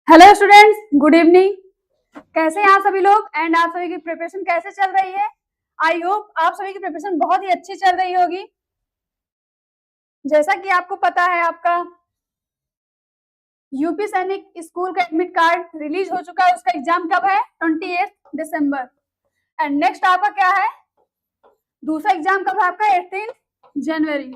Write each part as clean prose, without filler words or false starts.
Hello students, good evening. कैसे हैं आप सभी लोग एंड आप सभी की प्रिपरेशन कैसे चल रही है? आई होप आप सभी की प्रिपरेशन बहुत ही अच्छी चल रही होगी। जैसा कि आपको पता है, आपका यूपी सैनिक स्कूल का एडमिट कार्ड रिलीज हो चुका है। उसका एग्जाम कब है? 28 दिसंबर। एंड नेक्स्ट आपका क्या है? दूसरा एग्जाम कब है आपका? 18 जनवरी।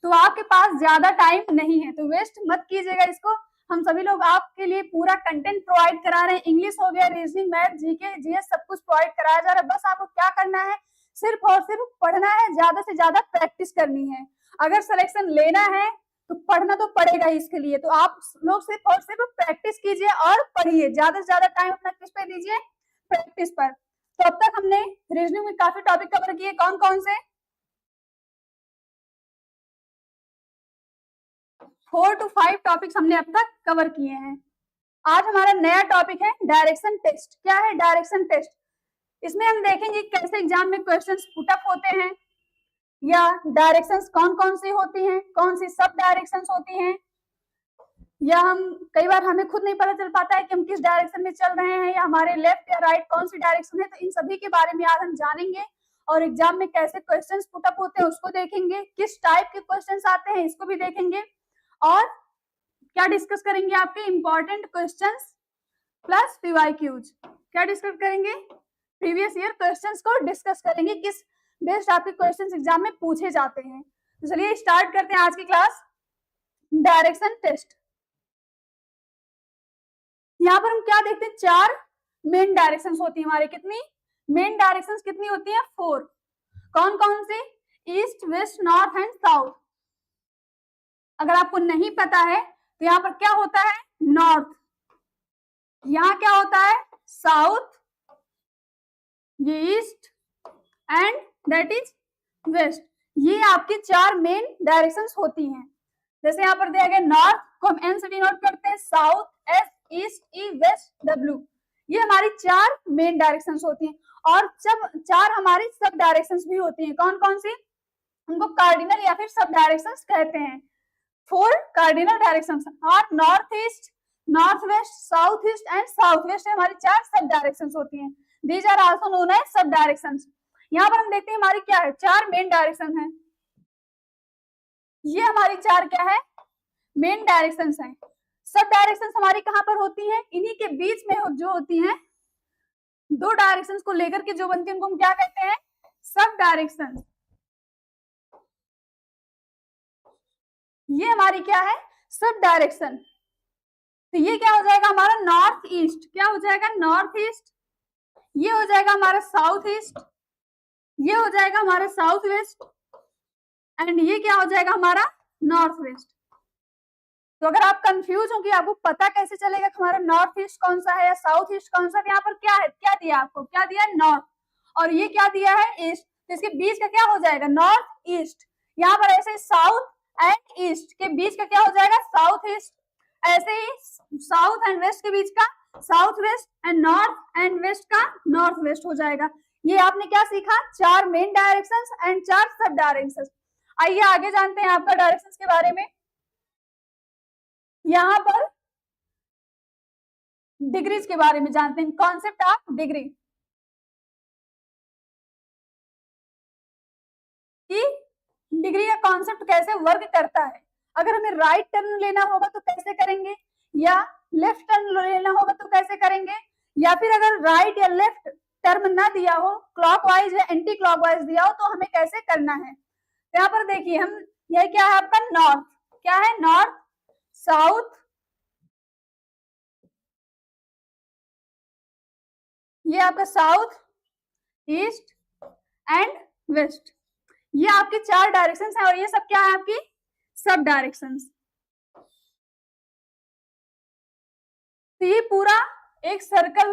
तो आपके पास ज्यादा टाइम नहीं है, तो वेस्ट मत कीजिएगा इसको। हम सभी लोग आपके लिए पूरा कंटेंट प्रोवाइड करा रहे हैं। इंग्लिश हो गया, रीजनिंग, मैथ, जीके, जीएस सब कुछ प्रोवाइड कराया जा रहा है। बस आपको क्या करना है? सिर्फ और सिर्फ पढ़ना है, ज्यादा से ज्यादा प्रैक्टिस करनी है। अगर सिलेक्शन लेना है तो पढ़ना तो पड़ेगा ही इसके लिए। तो आप लोग सिर्फ और सिर्फ प्रैक्टिस कीजिए और पढ़िए। ज्यादा से ज्यादा टाइम अपना किस पे दीजिए? प्रैक्टिस पर। तो अब तक हमने रीजनिंग में काफी टॉपिक कवर किए। कौन कौन से? 4 to 5 टॉपिक्स हमने अब तक कवर किए हैं। आज हमारा नया टॉपिक है डायरेक्शन टेस्ट। क्या है डायरेक्शन टेस्ट? इसमें हम देखेंगे कैसे एग्जाम में क्वेश्चंस पुटअप होते हैं, या डायरेक्शंस कौन कौन सी होती हैं, कौन सी सब डायरेक्शंस होती हैं, या हम कई बार हमें खुद नहीं पता चल पाता है कि हम किस डायरेक्शन में चल रहे हैं, या हमारे लेफ्ट या राइट कौन सी डायरेक्शन है। तो इन सभी के बारे में आज हम जानेंगे। और एग्जाम में कैसे क्वेश्चंस पुटअप होते हैं उसको देखेंगे, किस टाइप के क्वेश्चंस आते हैं इसको भी देखेंगे, और क्या डिस्कस करेंगे? आपके इंपॉर्टेंट क्वेश्चंस प्लस पीवाईक्यूज। क्या डिस्कस करेंगे? प्रीवियस ईयर क्वेश्चंस को डिस्कस करेंगे, किस बेस्ड आपके क्वेश्चंस एग्जाम में पूछे जाते हैं। तो चलिए स्टार्ट करते हैं आज की क्लास। Direction test. यहाँ पर हम क्या देखते हैं? 4 मेन डायरेक्शंस होती है हमारे। कितनी मेन डायरेक्शंस कितनी होती है? 4। कौन कौन से? East, west, north and south. अगर आपको नहीं पता है तो यहाँ पर क्या होता है? नॉर्थ। यहाँ क्या होता है? साउथ, ये east and that is west. ये आपकी 4 मेन डायरेक्शंस होती हैं। जैसे यहाँ पर दिया गया नॉर्थ को हम एन से डिनोट करते हैं, साउथ एस, ईस्ट ई, वेस्ट डब्ल्यू। ये हमारी 4 मेन डायरेक्शंस होती हैं। और जब 4 हमारी सब डायरेक्शंस भी होती हैं। कौन कौन सी? उनको कार्डिनल या फिर सब डायरेक्शंस कहते हैं। 4 कार्डिनल डायरेक्शंस और north east, north west, south east and south west हमारी 4 सब डायरेक्शंस होती हैं। These are also known as sub directions. यहाँ पर हम देखते हैं हमारी क्या है? 4 मेन डायरेक्शन है। ये हमारी 4 क्या है? मेन डायरेक्शंस हैं। सब डायरेक्शंस हमारी कहाँ पर होती हैं? इन्हीं के बीच में जो होती हैं, 2 डायरेक्शंस को लेकर के जो बनती है उनको हम क्या कहते हैं? सब डायरेक्शंस। ये हमारी क्या है? Sub direction. तो ये क्या हो जाएगा हमारा? North east. क्या हो जाएगा? North east. ये हो जाएगा हमारा साउथ ईस्ट, ये हो जाएगा हमारा साउथ वेस्ट, एंड ये क्या हो जाएगा हमारा? North west. तो अगर आप कंफ्यूज हो कि आपको पता कैसे चलेगा कि हमारा नॉर्थ ईस्ट कौन सा है या साउथ ईस्ट कौन सा, तो यहाँ पर क्या है? क्या दिया आपको? क्या दिया? नॉर्थ। और ये क्या दिया है? ईस्ट। तो इसके बीच का क्या हो जाएगा? North east. यहाँ पर ऐसे साउथ एंड ईस्ट के बीच का क्या हो जाएगा? South east. ऐसे ही साउथ एंड वेस्ट के बीच का south west, and north and west का नॉर्थ वेस्ट हो जाएगा। ये आपने क्या सीखा? 4 main directions and 4 sub directions. आइए आगे जानते हैं आपका डायरेक्शंस के बारे में। यहाँ पर डिग्रीज के बारे में जानते हैं, कॉन्सेप्ट ऑफ डिग्री। कि डिग्री का कॉन्सेप्ट कैसे वर्क करता है। अगर हमें राइट टर्न लेना होगा तो कैसे करेंगे, या लेफ्ट टर्न लेना होगा तो कैसे करेंगे, या फिर अगर राइट या लेफ्ट टर्न ना दिया हो, क्लॉकवाइज या एंटी क्लॉकवाइज दिया हो, तो हमें कैसे करना है। यहाँ पर देखिए हम, यह क्या है आपका? नॉर्थ। क्या है? नॉर्थ, साउथ, ये आपका साउथ, ईस्ट एंड वेस्ट। ये आपके 4 डायरेक्शंस हैं, और ये सब क्या है? आपकी सब डायरेक्शंस। तो ये पूरा एक सर्कल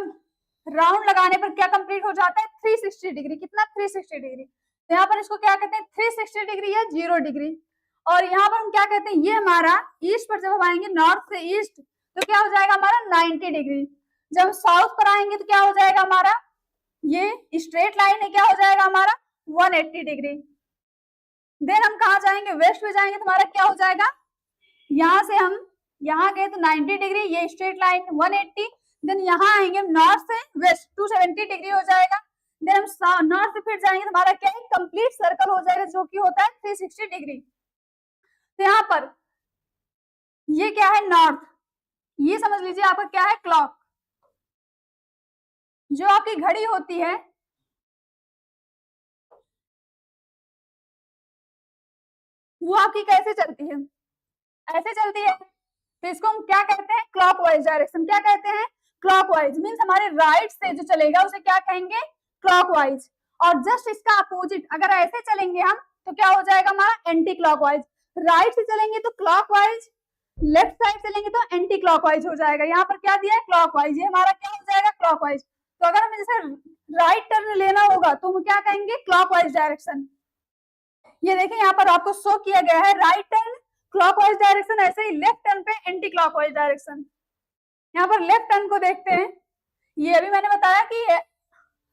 राउंड लगाने पर क्या कंप्लीट हो जाता है? 360 डिग्री। कितना? 360 डिग्री। तो यहाँ पर इसको क्या कहते हैं? 360 डिग्री या 0 डिग्री। और यहाँ पर हम क्या कहते हैं? ये हमारा ईस्ट पर जब हम आएंगे, नॉर्थ से ईस्ट, तो क्या हो जाएगा हमारा? 90 डिग्री। जब हम साउथ पर आएंगे तो क्या हो जाएगा हमारा? ये स्ट्रेट लाइन है, क्या हो जाएगा हमारा? 180 डिग्री। देन हम कहा जाएंगे? वेस्ट में जाएंगे तो हमारा क्या हो जाएगा? यहां से हम यहाँ गए तो 90 डिग्री, ये स्ट्रेट लाइन 180, देन यहाँ आएंगे नॉर्थ से वेस्ट 270 डिग्री हो जाएगा, देन हम नॉर्थ से फिर जाएंगे तो हमारा क्या है, कंप्लीट सर्कल हो जाएगा जो कि होता है 360 डिग्री। तो यहाँ पर ये क्या है, नॉर्थ, ये समझ लीजिए आपका क्या है, क्लॉक। जो आपकी घड़ी होती है वो आपकी कैसे चलती है, ऐसे चलती है, तो इसको हम क्या कहते हैं, क्लॉकवाइज डायरेक्शन। क्या कहते हैं, क्लॉकवाइज, मींस हमारे राइट से जो चलेगा उसे क्या कहेंगे, क्लॉकवाइज। और जस्ट इसका अपोजिट अगर ऐसे चलेंगे हम तो क्या हो जाएगा हमारा, एंटी क्लॉकवाइज। राइट से चलेंगे तो क्लॉकवाइज, लेफ्ट साइड चलेंगे तो एंटी क्लॉकवाइज हो जाएगा। यहाँ पर क्या दिया है, क्लॉकवाइज, ये हमारा क्या हो जाएगा, क्लॉकवाइज। तो अगर हमें जैसे राइट टर्न लेना होगा तो हम क्या कहेंगे, क्लॉकवाइज डायरेक्शन। ये देखिए यहाँ पर आपको शो किया गया है राइट टर्न क्लॉकवाइज डायरेक्शन, ऐसे ही लेफ्ट टर्न पे एंटी क्लॉकवाइज डायरेक्शन। यहाँ पर लेफ्ट टर्न को देखते हैं, ये अभी मैंने बताया कि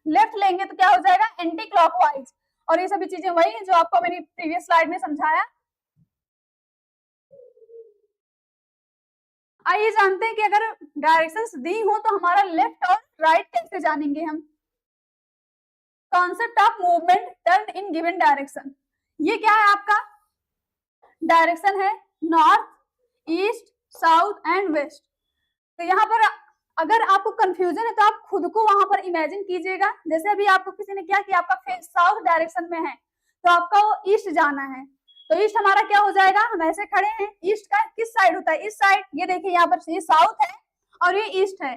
लेफ्ट लेंगे तो क्या हो जाएगा, एंटी क्लॉकवाइज। और ये सभी चीजें वही है जो आपको मैंने प्रीवियस स्लाइड में समझाया। आइए जानते हैं कि अगर डायरेक्शंस दी हो तो हमारा लेफ्ट और राइट कैसे जानेंगे हम। Concept of movement turn in given direction, ये क्या है आपका, डायरेक्शन है north, east, south and west. तो यहाँ पर अगर आपको कंफ्यूजन है तो आप खुद को वहां पर इमेजिन कीजिएगा। जैसे अभी आपको किसी ने क्या किया, आपका फेस साउथ डायरेक्शन में है तो आपका वो ईस्ट जाना है, तो ईस्ट हमारा क्या हो जाएगा, हम ऐसे खड़े हैं, ईस्ट का किस साइड होता है, इस साइड। ये देखिए यहाँ पर ये साउथ है और ये ईस्ट है,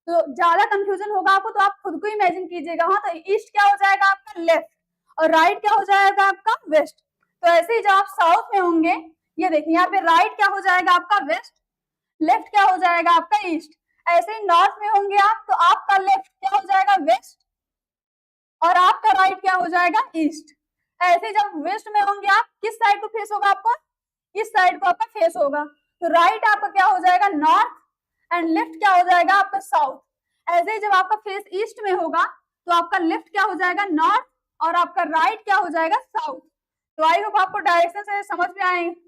तो ज्यादा कंफ्यूजन होगा आपको तो आप खुद को इमेजिन कीजिएगा। हाँ, तो ईस्ट क्या हो जाएगा आपका, लेफ्ट, और राइट क्या हो जाएगा आपका, वेस्ट। तो ऐसे ही जब आप साउथ में होंगे, ये देखिए यहाँ पे राइट क्या हो जाएगा आपका, वेस्ट, लेफ्ट क्या हो जाएगा आपका, ईस्ट। ऐसे ही नॉर्थ में होंगे आप तो आपका लेफ्ट क्या हो जाएगा, वेस्ट, और आपका राइट क्या हो जाएगा, ईस्ट। ऐसे जब वेस्ट में होंगे आप, किस साइड को फेस होगा आपको, इस साइड को आपका फेस होगा, तो राइट आपका क्या हो जाएगा, नॉर्थ, एंड लेफ्ट क्या हो जाएगा आपका, साउथ। ऐसे ही जब आपका फेस ईस्ट में होगा तो आपका लेफ्ट क्या हो जाएगा, नॉर्थ, और आपका राइट क्या हो जाएगा, साउथ। तो आई होप आपको डायरेक्शन से समझ में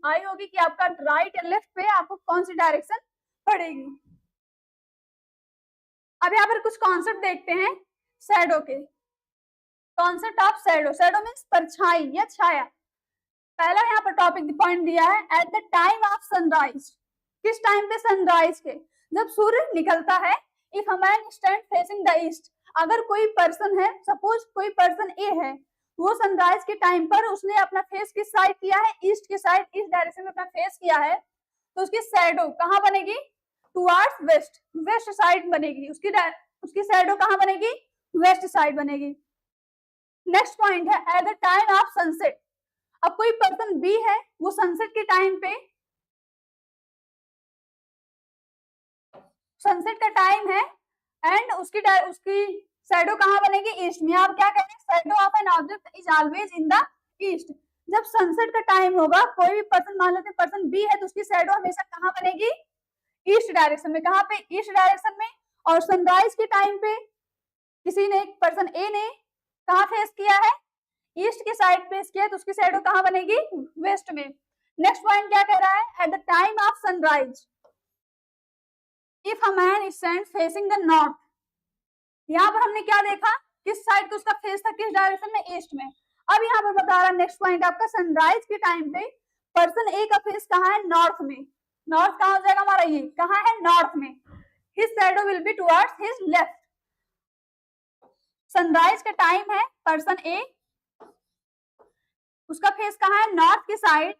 आई होगी कि आपका राइट एंड लेफ्ट पे आपको कौन सी डायरेक्शन पड़ेगी। अब यहाँ पर कुछ कॉन्सेप्ट देखते हैं शैडो के। Concept of shadow, shadow means परछाई या छाया। पहला यहाँ पर टॉपिक पॉइंट दिया है, at the time of sunrise, किस टाइम पे, सनराइज के, जब सूर्य निकलता है। If a man stand facing the east, अगर कोई पर्सन है, सपोज कोई पर्सन ए है, वो सनराइज के टाइम पर उसने अपना फेस किस साइड किया है, ईस्ट के साइड, ईस्ट डायरेक्शन में अपना फेस किया है, तो उसकी शैडो कहाँ बनेगी, टुवर्ड्स वेस्ट, वेस्ट साइड बनेगी। उसकी शैडो कहाँ बनेगी, वेस्ट साइड बनेगी। नेक्स्ट पॉइंट है, at the time of sunset. अब कोई पर्सन बी है, वो सनसेट के टाइम पे, सनसेट का टाइम है, एंड उसकी शैडो कहाँ बनेगी, ईस्ट में। आप क्या कहेंगे, shadow of an object is always in the east. जब सनसेट का टाइम होगा, कोई भी पर्सन, मान लेते पर्सन बी है, तो उसकी शैडो हमेशा कहाँ बनेगी, ईस्ट डायरेक्शन में। कहाँ पे, ईस्ट डायरेक्शन में। और सनराइज के टाइम पे किसी ने, पर्सन ए ने कहाँ फेस किया है, ईस्ट की साइड फेस किया है, तो उसकी शैडो कहाँ बनेगी, वेस्ट में। नेक्स्ट पॉइंट क्या कह रहा है, at the time of sunrise if a man stands facing the north. यहाँ पर हमने क्या देखा, किस साइड को उसका फेस था, किस डायरेक्शन में, ईस्ट में। अब यहाँ पर बता रहा है नेक्स्ट पॉइंट आपका, सनराइज के टाइम पे पर्सन ए का फेस कहाँ है, नॉर्थ में। नॉर्थ कहाँ हो जाएगा हमारा, ये कहाँ है, नॉर्थ में। His shadow will be towards his left. Sunrise का टाइम है, पर्सन ए, उसका फेस कहाँ है, नॉर्थ की साइड,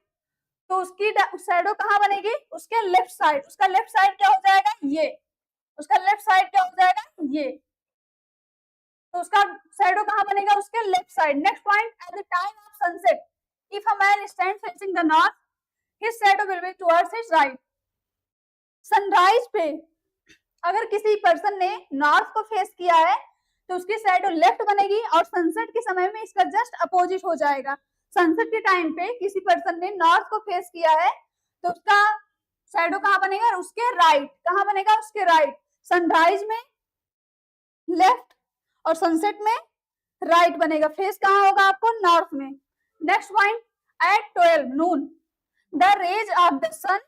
तो उसकी शैडो कहाँ बनेगी, उसके लेफ्ट साइड। उसका लेफ्ट साइड क्या हो जाएगा, ये, उसका लेफ्ट साइड क्या हो जाएगा, ये, तो उसका शैडो कहाँ बनेगा, उसके left side. Next point, at the time of sunset if a man stand facing the north his shadow will be towards his right. Sunrise पे अगर किसी पर्सन ने नॉर्थ को फेस किया है तो उसकी शैडो लेफ्ट बनेगी, और सनसेट के समय में इसका जस्ट अपोजिट हो जाएगा। सनसेट के टाइम पे किसी पर्सन ने नॉर्थ को फेस किया है तो उसका शैडो कहाँ बनेगा, उसके राइट। कहाँ बनेगा, उसके राइट। सनराइज में लेफ्ट और सनसेट में राइट बनेगा। फेस कहाँ होगा आपको, नॉर्थ में। Next point, at 12 noon the rays of the sun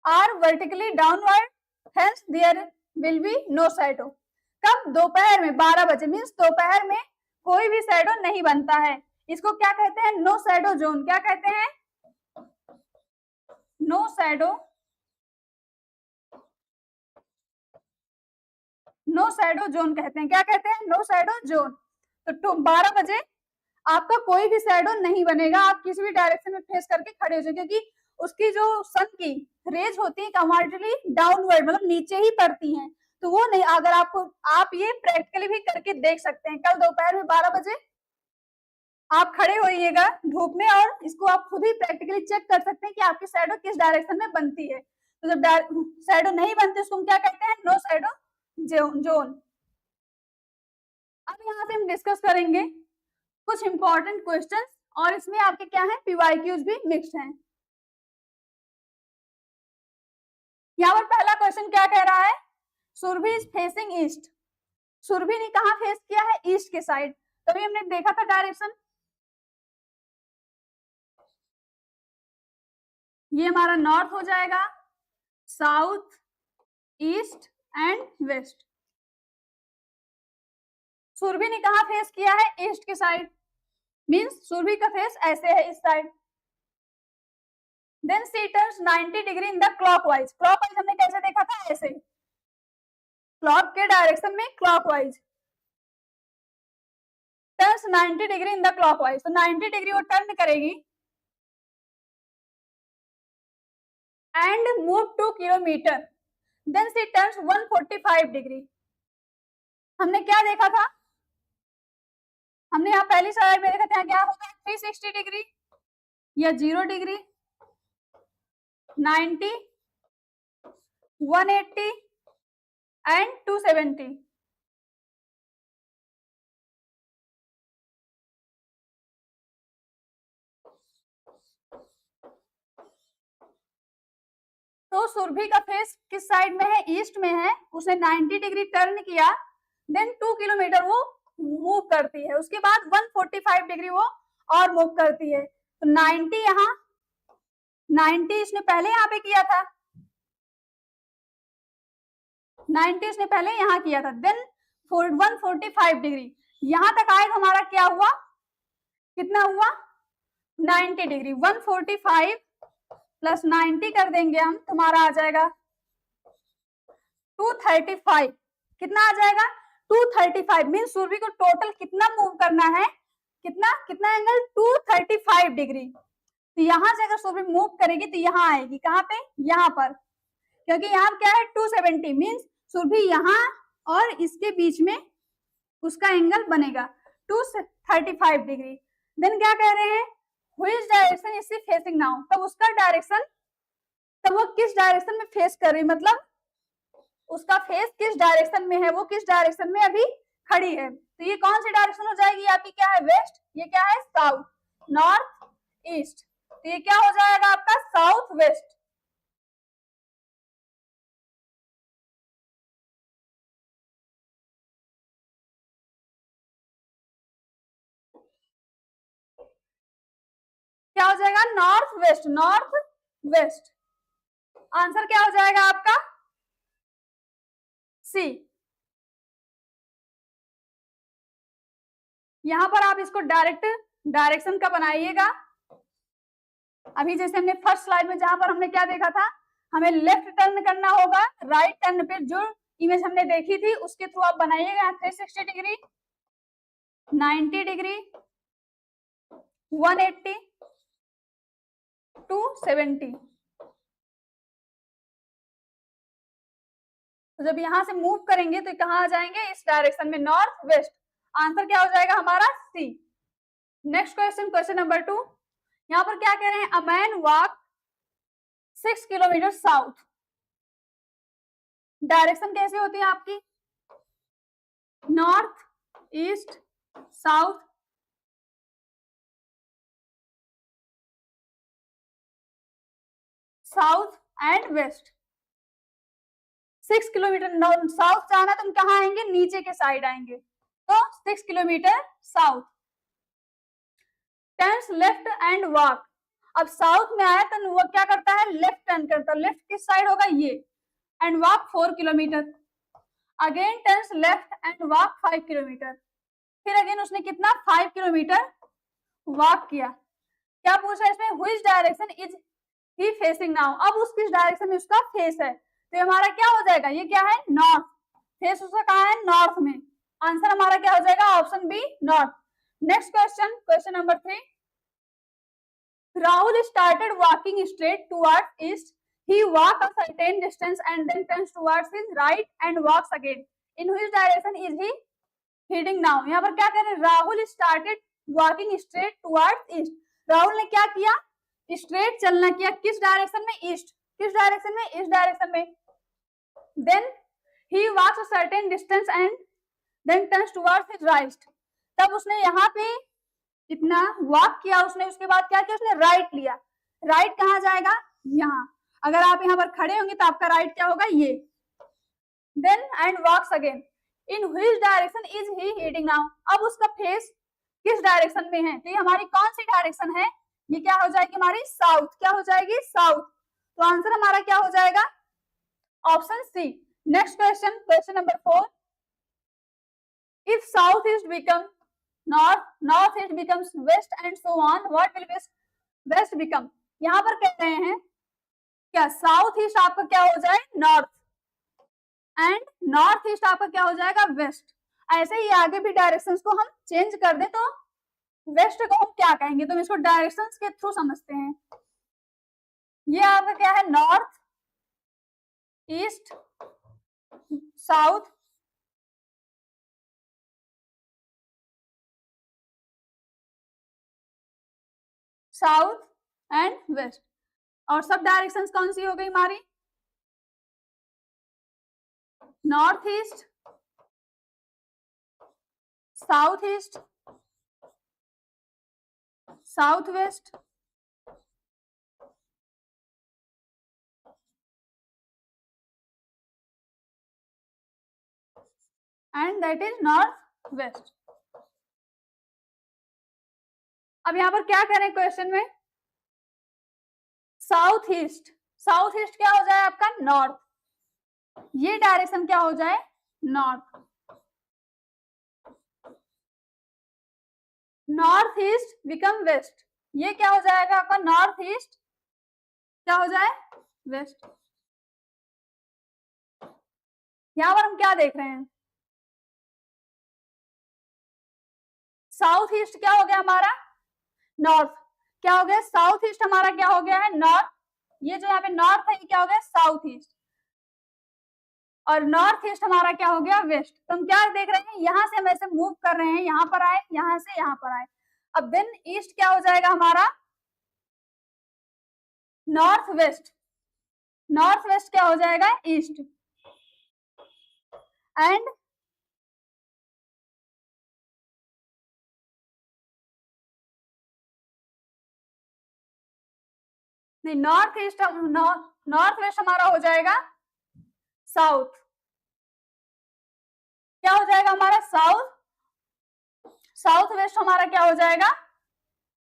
are vertically downward, hence there will be no shadow. कब? दोपहर में 12 बजे, मीन्स दोपहर में कोई भी शैडो नहीं बनता है। इसको क्या कहते हैं? No shadow zone. क्या कहते हैं? No shadow, no shadow zone कहते हैं। क्या कहते हैं? No shadow zone. तो 12 बजे आपका कोई भी शैडो नहीं बनेगा, आप किसी भी डायरेक्शन में फेस करके खड़े हो जाए, क्योंकि उसकी जो सन की रेज होती है कंपैरेटिवली डाउनवर्ड, मतलब नीचे ही पड़ती हैं, तो वो नहीं। अगर आप ये प्रैक्टिकली भी करके देख सकते हैं। कल दोपहर में 12 बजे आप खड़े होइएगा धूप में, और इसको आप खुद ही प्रैक्टिकली चेक कर सकते हैं कि आपकी शैडो किस डायरेक्शन में बनती है। तो जब शैडो नहीं बनती उसको हम क्या कहते हैं? No shadow zone. अब यहाँ से हम डिस्कस करेंगे कुछ इंपॉर्टेंट क्वेश्चंस, और इसमें आपके क्या है? पीवाईक्यूज भी मिक्स्ड हैं। यहाँ पर पहला क्वेश्चन क्या कह रहा है? Surabhi is facing east. Surabhi ने कहा फेस किया है? ईस्ट के साइड। तभी हमने देखा था डायरेक्शन, ये हमारा नॉर्थ हो जाएगा, south, east and west. Surabhi ने कहा फेस किया है? ईस्ट के साइड, मीन्स सुरभि का फेस ऐसे है, इस side. Then she turns 90 degree in the clockwise. Clockwise हमने कैसे देखा था? ऐसे, क्लॉक के डायरेक्शन में clockwise. Turns 90 degree in the clockwise, तो 90 डिग्री वो टर्न करेगी and move 2 kilometre. Then she turns 145 degree. हमने क्या देखा था? हमने यहाँ पहली स्लाइड में देखा था क्या होगा? 360 डिग्री या 0 डिग्री, 90, 180 एंड 270। तो सुरभि का फेस किस साइड में है? ईस्ट में है। उसने 90 डिग्री टर्न किया, देन 2 किलोमीटर वो मूव करती है, उसके बाद 145 डिग्री वो और मूव करती है। तो 90 यहाँ, 90 इसने पहले यहाँ पे किया था, 90 इसने पहले यहाँ किया था, देन 145 डिग्री यहाँ तक आए। हमारा क्या हुआ? कितना हुआ? 90 डिग्री। 145 प्लस 90 कर देंगे हम, तुम्हारा आ जाएगा 235। कितना आ जाएगा? 235। मीन सुरभि को टोटल कितना मूव करना है? कितना कितना एंगल? 235 डिग्री। तो यहां से अगर सुरभि मूव करेगी तो यहाँ आएगी, कहाँ पे? यहाँ पर, क्योंकि यहाँ क्या है? 270। मीन्स सुरभि यहाँ और इसके बीच में उसका एंगल बनेगा 235 डिग्री। देन क्या कह रहे हैं? Which direction is she facing now. तब उसका डायरेक्शन, तब वो किस डायरेक्शन में फेस कर रही, मतलब उसका फेस किस डायरेक्शन में है, वो किस डायरेक्शन में अभी खड़ी है। तो ये कौन सी डायरेक्शन हो जाएगी आपकी? क्या है? वेस्ट। ये क्या है? South, north, east. तो ये क्या हो जाएगा आपका? South west. क्या हो जाएगा? North west, north west. Answer क्या हो जाएगा आपका? सी। यहां पर आप इसको डायरेक्ट डायरेक्शन का बनाइएगा। अभी जैसे हमने फर्स्ट स्लाइड में जहां पर हमने क्या देखा था? हमें लेफ्ट टर्न करना होगा, राइट टर्न पे जो इमेज हमने देखी थी उसके थ्रू आप बनाइएगा। 360 डिग्री, 90 डिग्री, 180, 270। तो जब यहां से मूव करेंगे तो कहां आ जाएंगे? इस डायरेक्शन में, नॉर्थ वेस्ट। आंसर क्या हो जाएगा हमारा? C. Next question, question number 2। यहाँ पर क्या कह रहे हैं? A man walk 6 kilometre south. Direction कैसे होती है आपकी? North, east, south, south and west. 6 kilometre south जाना तो हम कहाँ आएंगे? नीचे के साइड आएंगे, तो 6 kilometre south. Turns left and walk. अब साउथ में आया तो वो क्या करता है, लेफ्ट टर्न करता है। लेफ्ट किस साइड होगा, ये, and walk 4 kilometre. Again turns left and walk 5 kilometre. फिर अगेन उसने कितना, 5 किलोमीटर वॉक किया। क्या पूछा इसमें, which direction is he facing now. अब उस किस डायरेक्शन में उसका फेस है, तो हमारा क्या हो जाएगा, ये क्या है, नॉर्थ। फेस उसका कहाँ है, नॉर्थ में। आंसर हमारा क्या हो जाएगा, option B, north. Next question, question number 3। Rahul started walking straight towards east. He walked a certain distance and then turns towards his right and walks again. In which direction is he heading now? यहाँ पर क्या कह रहे हैं, Rahul started walking straight towards east. Rahul ने क्या किया, straight चलना किया, किस डायरेक्शन में, ईस्ट। किस डायरेक्शन में, ईस्ट डायरेक्शन में। Then he walks a certain distance and then turns towards his right. तब उसने यहाँ पे इतना वॉक किया उसने, उसके बाद क्या किया, उसने राइट लिया। राइट कहाँ जाएगा, यहाँ। अगर आप यहाँ पर खड़े होंगे तो आपका राइट क्या होगा, ये। Then and walks again. In which direction is he heading now. अब उसका फेस किस डायरेक्शन में है, तो ये हमारी कौन सी डायरेक्शन है, ये क्या हो जाएगी हमारी, साउथ। क्या हो जाएगी, साउथ। तो आंसर हमारा क्या हो जाएगा, option C. Next question, question number 4। If south east become north, north east becomes west and so on, what will west become. यहाँ पर कह रहे हैं क्या, साउथ ईस्ट आपका क्या हो जाए, नॉर्थ, एंड नॉर्थ ईस्ट आपका क्या हो जाएगा, वेस्ट। ऐसे ही आगे भी डायरेक्शंस को हम चेंज कर दें तो वेस्ट को हम क्या कहेंगे, तो हम इसको डायरेक्शंस के थ्रू समझते हैं। ये आपका क्या है, north, east, south, south and west. और सब डायरेक्शंस कौन सी हो गई हमारी, north east, south east, south west, and that is north west. अब यहाँ पर क्या करें क्वेश्चन में, साउथ ईस्ट, साउथ ईस्ट क्या हो जाए आपका, नॉर्थ। ये डायरेक्शन क्या हो जाए, north. North east become west, ये क्या हो जाएगा आपका, नॉर्थ ईस्ट क्या हो जाए, वेस्ट। यहां पर हम क्या देख रहे हैं, साउथ ईस्ट क्या हो गया हमारा, नॉर्थ। क्या हो गया, साउथ ईस्ट हमारा क्या हो गया है, नॉर्थ। ये जो यहाँ पे नॉर्थ है ये क्या हो गया, साउथ ईस्ट। और नॉर्थ ईस्ट हमारा क्या हो गया, वेस्ट। तो हम क्या देख रहे हैं, यहां से हम ऐसे मूव कर रहे हैं, यहाँ पर आए, यहां से यहाँ पर आए। अब देन ईस्ट क्या हो जाएगा हमारा, नॉर्थ वेस्ट। नॉर्थ वेस्ट क्या हो जाएगा, ईस्ट। एंड नहीं, नॉर्थ ईस्ट, नॉर्थ वेस्ट हमारा हो जाएगा साउथ। क्या हो जाएगा हमारा, साउथ। साउथ वेस्ट हमारा क्या हो जाएगा,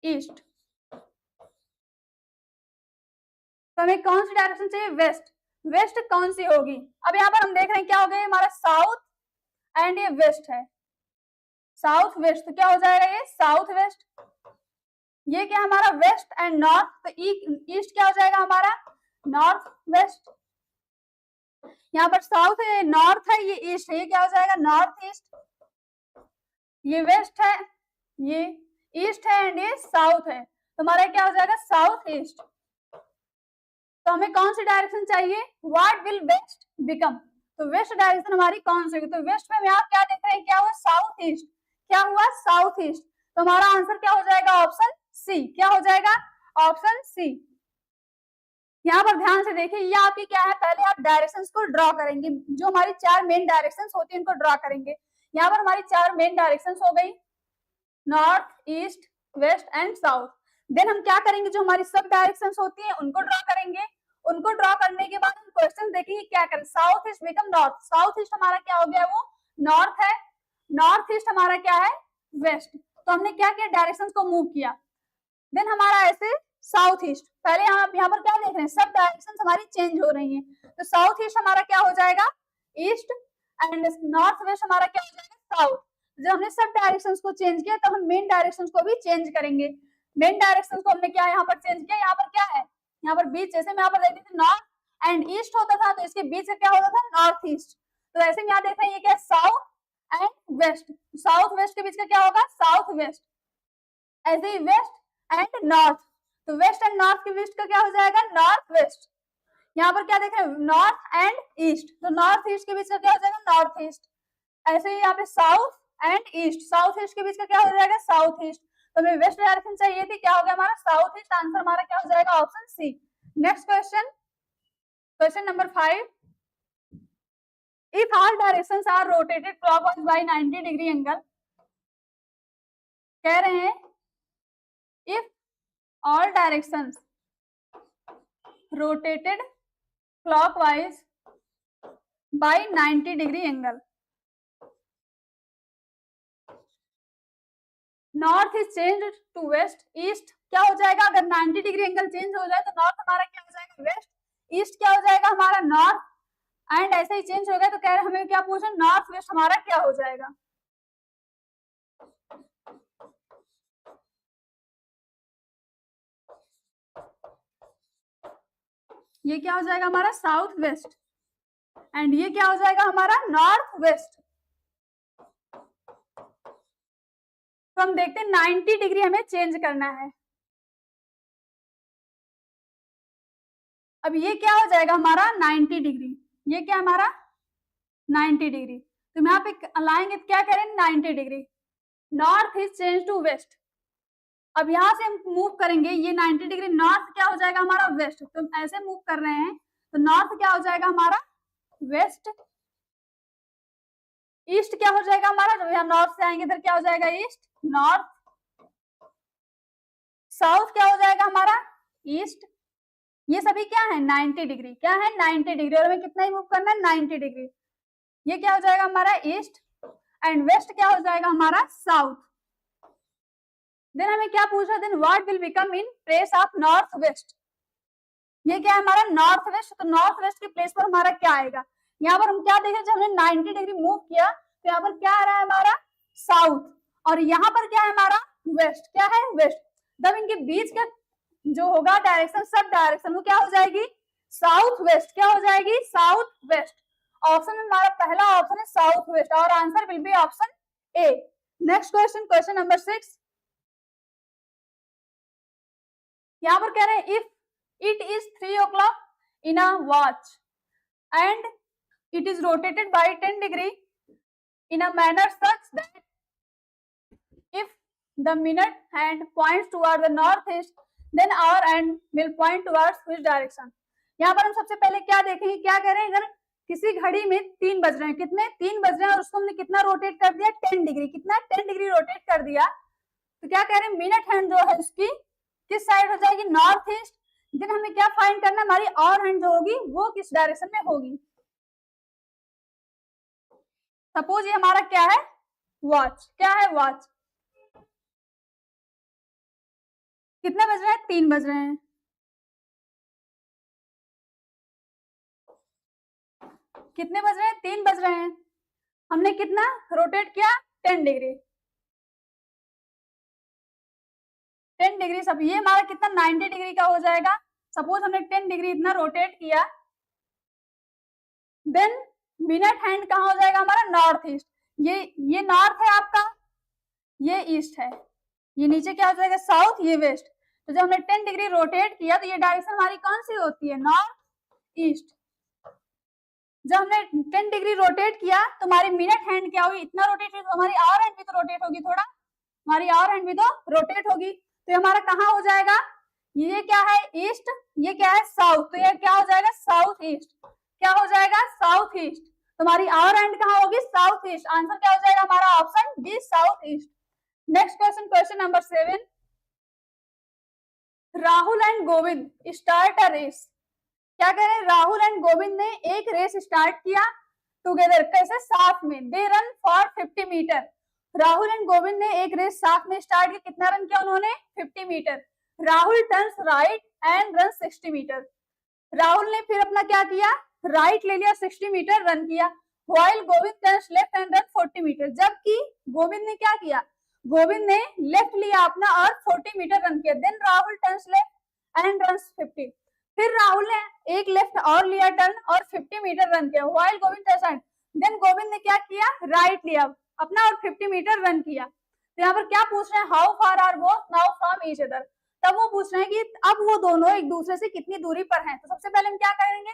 ईस्ट। तो हमें कौन सी डायरेक्शन चाहिए, वेस्ट। वेस्ट कौन सी होगी, अब यहाँ पर हम देख रहे हैं क्या हो गया, हमारा साउथ एंड ये वेस्ट है, साउथ वेस्ट। तो क्या हो जाएगा ये, साउथ वेस्ट। ये क्या हमारा, वेस्ट एंड नॉर्थ। तो ईस्ट क्या हो जाएगा हमारा, नॉर्थ वेस्ट। यहाँ पर साउथ है, नॉर्थ है, ये ईस्ट है, ये क्या हो जाएगा, नॉर्थ ईस्ट। ये वेस्ट है, ये ईस्ट है, एंड ये साउथ है। तो हमारा क्या हो जाएगा, साउथ ईस्ट। तो हमें कौन सी डायरेक्शन चाहिए, व्हाट विल वेस्ट बिकम। तो वेस्ट डायरेक्शन हमारी कौन सी होगी, तो वेस्ट में आप क्या देख रहे हैं, क्या हुआ, साउथ ईस्ट। क्या हुआ, साउथ ईस्ट। तो हमारा आंसर क्या हो जाएगा, ऑप्शन सी। क्या हो जाएगा, ऑप्शन सी। यहाँ पर ध्यान से देखिए, ये आपकी क्या है, पहले आप डायरेक्शंस को ड्रॉ करेंगे, जो हमारी 4 मेन डायरेक्शंस होती है उनको ड्रॉ करेंगे। यहाँ पर हमारी 4 मेन डायरेक्शंस हो गई, north, east, west and south. Then हम क्या करेंगे, जो हमारी सब डायरेक्शंस होती है उनको ड्रॉ करेंगे। उनको ड्रॉ करने के बाद हम क्वेश्चन देखेंगे क्या करें, south east become north. South east हमारा क्या हो गया, वो नॉर्थ है। नॉर्थ ईस्ट हमारा क्या है, वेस्ट। तो हमने क्या किया, डायरेक्शंस को मूव किया। देन हमारा ऐसे साउथ ईस्ट। पहले आप यहाँ पर क्या देख रहे हैं, सब डायरेक्शन हमारी चेंज हो रही हैं। तो साउथ ईस्ट हमारा क्या हो जाएगा, ईस्ट, एंड नॉर्थ वेस्ट हमारा क्या हो जाएगा, साउथ। जब हमने सब डायरेक्शन को चेंज किया तब हम मेन डायरेक्शन को भी चेंज करेंगे। मेन डायरेक्शन को हमने क्या यहाँ पर चेंज किया, यहाँ पर क्या है, यहाँ पर बीच, जैसे मैं यहाँ पर देखती थी नॉर्थ एंड ईस्ट होता था, तो इसके बीच से क्या होता था, नॉर्थ ईस्ट। तो ऐसे में यहाँ देख रहे हैं ये क्या, south and west. South west के बीच का क्या होगा, साउथ वेस्ट। ऐसे ही वेस्ट एंड नॉर्थ, तो वेस्ट एंड नॉर्थ के बीच का क्या हो जाएगा, नॉर्थ वेस्ट। यहाँ पर क्या देख रहे हैं, नॉर्थ एंड ईस्ट, तो नॉर्थ ईस्ट के बीच का क्या हो जाएगा, नॉर्थ ईस्ट। ऐसे ही यहाँ पे south and east, south east के बीच का क्या हो जाएगा, साउथ ईस्ट। तो हमें वेस्ट डायरेक्शन चाहिए थी, क्या हो गया हमारा, साउथ ईस्ट। आंसर हमारा क्या हो जाएगा, option C. Next question, question number 5, if all directions are rotated clockwise by 90 degree angle, कह रहे हैं if all directions rotated clockwise by 90 degree angle, north is change to west, east क्या हो जाएगा, अगर 90 डिग्री एंगल चेंज हो जाए तो नॉर्थ हमारा क्या हो जाएगा, वेस्ट, ईस्ट क्या हो जाएगा हमारा, नॉर्थ, एंड ऐसे ही चेंज हो गया तो कह रहे हमें क्या पूछे, नॉर्थ वेस्ट हमारा क्या हो जाएगा। ये क्या हो जाएगा हमारा, साउथ वेस्ट, एंड ये क्या हो जाएगा हमारा, नॉर्थ वेस्ट। तो हम देखते हैं 90 डिग्री हमें चेंज करना है। अब ये क्या हो जाएगा हमारा 90 डिग्री, ये क्या हमारा 90 डिग्री। तो हम यहाँ पे लाएंगे तो क्या करें, 90 degree, north is change to west. अब यहाँ से हम मूव करेंगे, ये 90 डिग्री नॉर्थ क्या हो जाएगा हमारा, वेस्ट। तो हम ऐसे मूव कर रहे हैं तो नॉर्थ क्या हो जाएगा हमारा, वेस्ट, ईस्ट क्या हो जाएगा हमारा, जब यहाँ नॉर्थ से आएंगे इधर क्या हो जाएगा, ईस्ट, नॉर्थ, साउथ क्या हो जाएगा हमारा, ईस्ट। ये सभी क्या है, 90 डिग्री, क्या है 90 डिग्री, और हमें कितना ही मूव करना है, 90 डिग्री। ये क्या हो जाएगा हमारा, ईस्ट, एंड वेस्ट क्या हो जाएगा हमारा, साउथ। देन हमें क्या पूछा, then what will become in place of north west. ये क्या है हमारा, नॉर्थ वेस्ट, तो नॉर्थ वेस्ट के प्लेस पर हमारा क्या आएगा, यहाँ पर हम क्या देखें, जब हमने 90 डिग्री मूव किया तो यहाँ पर क्या आ रहा है हमारा, साउथ, और यहाँ पर क्या है हमारा, वेस्ट, क्या है, वेस्ट। जब इनके बीच का जो होगा डायरेक्शन, सब डायरेक्शन वो क्या हो जाएगी, साउथ वेस्ट, क्या हो जाएगी, साउथ वेस्ट। ऑप्शन में हमारा पहला ऑप्शन है साउथ वेस्ट, और answer will be option A. Next question, question number 6, यहाँ पर कह रहे हैं if it is 3 o'clock in a watch and it is rotated by 10 degree in a manner such that if the minute hand points toward the northeast then hour hand will point towards which direction। यहाँ पर हम सबसे पहले क्या देखेंगे, क्या कह रहे हैं, अगर किसी घड़ी में 3 बज रहे हैं, कितने 3 बज रहे हैं, और उसको हमने कितना रोटेट कर दिया, 10 डिग्री, कितना 10 डिग्री रोटेट कर दिया, तो क्या कह रहे हैं, मिनट हैंड जो है उसकी किस साइड हो जाएगी, नॉर्थ ईस्ट। देन हमें क्या फाइंड करना है, हमारी और हैंड जो होगी वो किस डायरेक्शन में होगी। सपोज ये हमारा क्या है, वॉच, क्या है, वॉच, कितने बज रहे हैं, 3 बज रहे हैं, कितने बज रहे हैं, 3 बज रहे हैं, हमने कितना रोटेट किया, 10 डिग्री, 10 डिग्री। सब ये हमारा कितना 90 डिग्री का हो जाएगा। सपोज हमने 10 डिग्री इतना रोटेट किया, देन मिनट हैंड कहाँ हो जाएगा हमारा, नॉर्थ ईस्ट। ये नॉर्थ है आपका, ये ईस्ट है, ये नीचे क्या हो जाएगा, साउथ, ये वेस्ट। तो जब हमने 10 डिग्री रोटेट किया तो ये डायरेक्शन हमारी कौन सी होती है, नॉर्थ ईस्ट। जब हमने 10 डिग्री रोटेट किया तो हमारी मिनट हैंड क्या हुई, इतना रोटेट हुई, तो हमारी आवर हैंड भी तो रोटेट होगी, थोड़ा हमारी आवर हैंड भी तो रोटेट होगी। तो हमारा कहाँ हो जाएगा, ये क्या है, ईस्ट, ये क्या है, साउथ, तो ये क्या हो जाएगा, साउथ ईस्ट, क्या हो जाएगा, साउथ ईस्ट। तुम्हारी आवर हैंड कहाँ होगी, साउथ ईस्ट। आंसर क्या हो जाएगा हमारा, option B, south east. Next question, question number 7, Rahul and Govind start a race. क्या कह रहे हैं, राहुल एंड गोविंद ने एक रेस स्टार्ट किया टुगेदर, कैसे, साथ में, they run for 50 metre. Rahul and Govind ने एक रेस साथ में स्टार्ट किया, कितना रन किया उन्होंने, 50 metre. Rahul turns right and run 60 metre. Rahul ने फिर अपना क्या किया, राइट ले लिया, 60 मीटर रन किया। While Govind turns left and run 40 metre, जबकि गोविंद ने क्या किया, गोविंद ने लेफ्ट लिया अपना और 40 मीटर रन किया। Then Rahul turns left and run 50। फिर राहुल ने एक लेफ्ट और लिया टर्न और 50 मीटर रन किया। While Govind turns, then Govind ने क्या किया, राइट लिया अपना और 50 मीटर रन किया। तो यहाँ पर क्या पूछ रहे हैं, how far are both now from each other. तब वो पूछ रहे हैं कि अब वो दोनों एक दूसरे से कितनी दूरी पर हैं। तो सबसे पहले हम क्या करेंगे,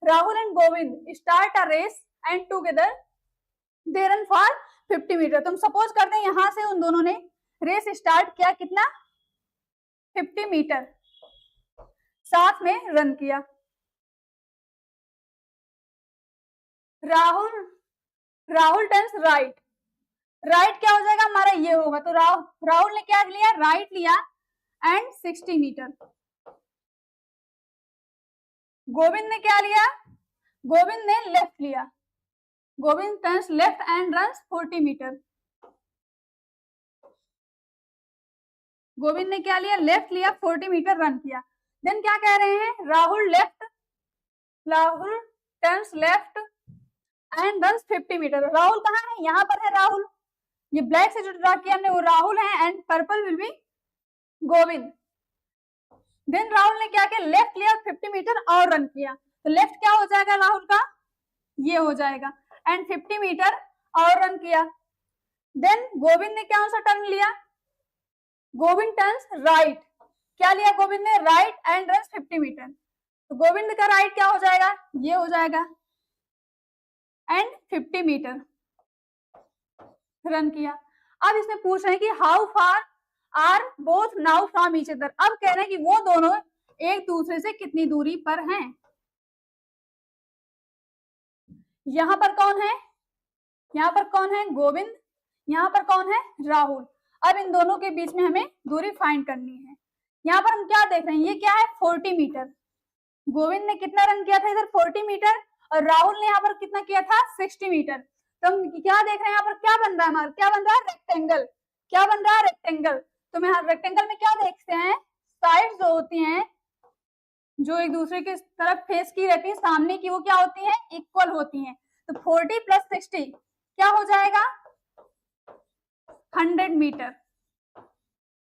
Rahul and Govind start a race and together they run for 50 metre. तो हम सपोज करते हैं यहां से उन दोनों ने रेस स्टार्ट किया, कितना, 50 मीटर साथ में रन किया। राहुल टर्न्स राइट, राइट क्या हो जाएगा हमारा, ये होगा। तो राहुल ने क्या लिया, राइट लिया एंड 60 मीटर। गोविंद ने क्या लिया, गोविंद ने लेफ्ट लिया, Govind turns left and runs 40 metre. Govind ने क्या लिया, लेफ्ट लिया, 40 मीटर रन किया। देन क्या कह रहे हैं, Rahul turns left and runs 50 metre. Rahul कहाँ है, यहाँ पर है राहुल, ये ब्लैक से जो ड्रा किया हमने वो राहुल है and purple will be Govind. Then Rahul ने क्या किया, लेफ्ट लिया 50 मीटर और रन किया। तो लेफ्ट क्या हो जाएगा राहुल का, ये हो जाएगा एंड 50 मीटर और रन किया। देन गोविंद ने क्या सा टर्न लिया, गोविंद टर्न्स राइट, क्या लिया गोविंद ने, राइट एंड रन 50 मीटर। तो गोविंद का राइट क्या हो जाएगा, ये हो जाएगा एंड 50 मीटर रन किया। अब इसमें पूछ रहे हैं कि how far are both now from each other. अब कह रहे हैं कि वो दोनों एक दूसरे से कितनी दूरी पर हैं। यहां पर कौन है, यहाँ पर कौन है, गोविंद, यहाँ पर कौन है, राहुल। अब इन दोनों के बीच में हमें दूरी फाइंड करनी है। यहाँ पर हम क्या देख रहे हैं, ये क्या है, 40 मीटर। गोविंद ने कितना रन किया था इधर, 40 मीटर, और राहुल ने यहाँ पर कितना किया था, 60 मीटर। तो हम क्या देख रहे हैं, यहाँ पर क्या बन रहा है हमारा, क्या बन रहा है, रेक्टेंगल। क्या बन रहा है, रेक्टेंगल। तो मैं रेक्टेंगल में क्या देखते हैं, साइड जो होती हैं, जो एक दूसरे के तरफ फेस की रहती है सामने की, वो क्या होती है, इक्वल होती हैं। तो 40 प्लस 60 क्या हो जाएगा, 100 मीटर।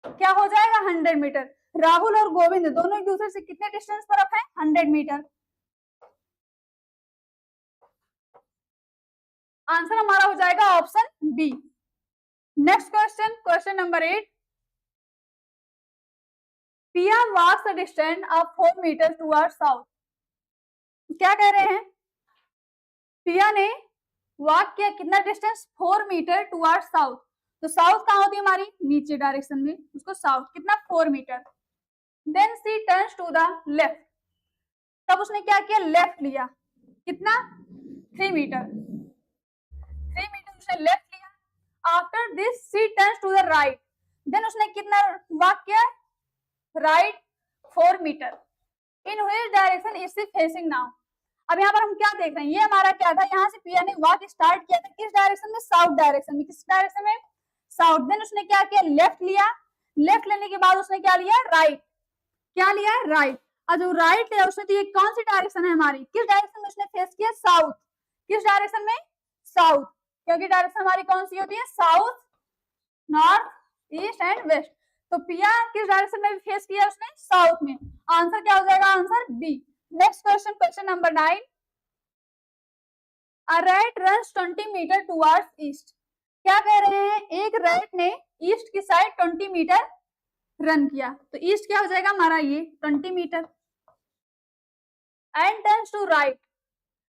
क्या हो जाएगा, 100 मीटर। राहुल और गोविंद दोनों एक दूसरे से कितने डिस्टेंस पर है, 100 मीटर। आंसर हमारा हो जाएगा option B. Next question, question number 8। Piya walks a distance of 4 metre toward south. क्या कह रहे हैं, पिया ने वॉक किया कितना डिस्टेंस, 4 मीटर टुवर्ड साउथ। तो साउथ कहाँ होती है हमारी, नीचे डायरेक्शन में, उसको साउथ कितना, 4 metre. Then she turns to the left, तब उसने क्या किया, लेफ्ट लिया, कितना, 3 मीटर, 3 मीटर उसने लेफ्ट लिया। After this she turns to the right, then उसने कितना वॉक किया, right 4 metre. In which direction is she facing now. अब यहाँ पर हम क्या देख रहे हैं, ये हमारा क्या था, यहाँ से पिया ने वॉक स्टार्ट किया था किस डायरेक्शन में, साउथ डायरेक्शन में। किस डायरेक्शन में, साउथ। देन उसने क्या किया, लेफ्ट लिया, लेफ्ट लेने के बाद उसने क्या लिया, राइट, क्या लिया, राइट। और जो राइट लिया उसने, तो ये कौन सी डायरेक्शन है हमारी, किस डायरेक्शन में उसने फेस किया, साउथ। किस डायरेक्शन में, साउथ, क्योंकि डायरेक्शन हमारी कौन सी होती है, south, north, east and west. तो पिया किस डायरेक्शन में फेस किया उसने, साउथ में। आंसर क्या हो जाएगा, answer B. Next question, question number 9। A rat runs 20 metre towards east. क्या कह रहे हैं, एक रैट ने ईस्ट की साइड 20 मीटर रन किया। तो ईस्ट क्या हो जाएगा हमारा, ये 20 metre. And turns to right,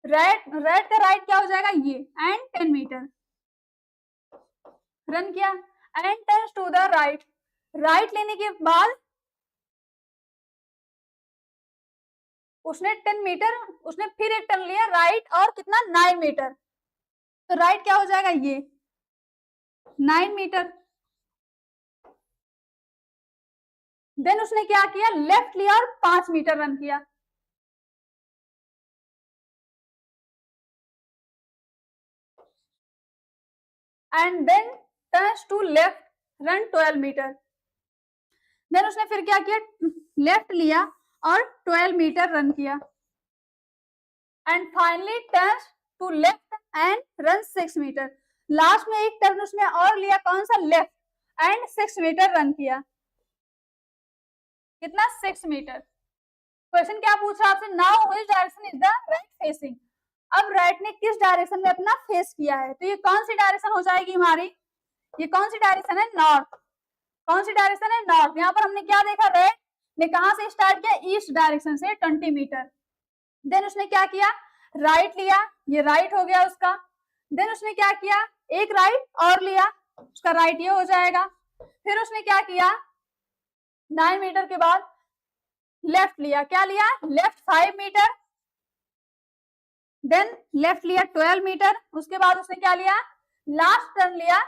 rat का राइट क्या हो जाएगा, ये एंड 10 मीटर रन किया। And turns to the right, right लेने के बाद उसने 10 मीटर, उसने फिर एक टर्न लिया राइट और कितना, 9 मीटर। तो राइट क्या हो जाएगा, ये 9 मीटर। देन उसने क्या किया, लेफ्ट लिया और 5 मीटर रन किया। And then turns to left, run 12 metre. Then उसने फिर क्या किया, लेफ्ट लिया और 12 मीटर रन किया and finally turn to left and run 6 metre. Last में एक टर्न उसने और लिया, कौन सा, लेफ्ट, एंड 6 मीटर रन किया। कितना, 6 मीटर। क्वेश्चन क्या पूछा आपसे, now which direction is the right facing. अब राइट ने किस डायरेक्शन में अपना फेस किया है, तो ये कौन सी डायरेक्शन हो जाएगी हमारी, ये कौन सी डायरेक्शन है, नॉर्थ। कौन सी डायरेक्शन है, नॉर्थ। यहाँ पर हमने क्या देखा, रेड ने कहां से स्टार्ट किया, ईस्ट डायरेक्शन से 20 मीटर। देन उसने क्या किया, राइट लिया, ये राइट हो गया उसका। देन उसने क्या किया, एक राइट और लिया, उसका राइट ये हो जाएगा। फिर उसने क्या किया, 9 मीटर के बाद लेफ्ट लिया, क्या लिया, लेफ्ट 5 मीटर। देन लेफ्ट लिया 12 मीटर। उसके बाद उसने क्या लिया, लास्ट टर्न लिया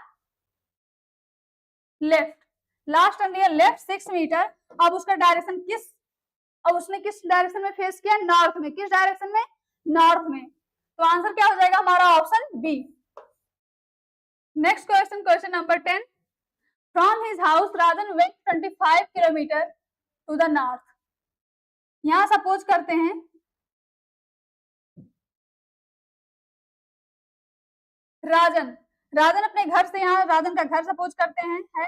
लेफ्ट, लास्ट टर्न लिया लेफ्ट 6 मीटर। अब उसका डायरेक्शन किस, अब उसने किस डायरेक्शन में फेस किया, नॉर्थ में। किस डायरेक्शन में, नॉर्थ में। तो आंसर क्या हो जाएगा हमारा, option B. Next question, question number 10। From his house Rajan went 25 kilometre to the north. यहां सपोज करते हैं राजन अपने घर से, यहाँ राजन का घर सपोज करते हैं है,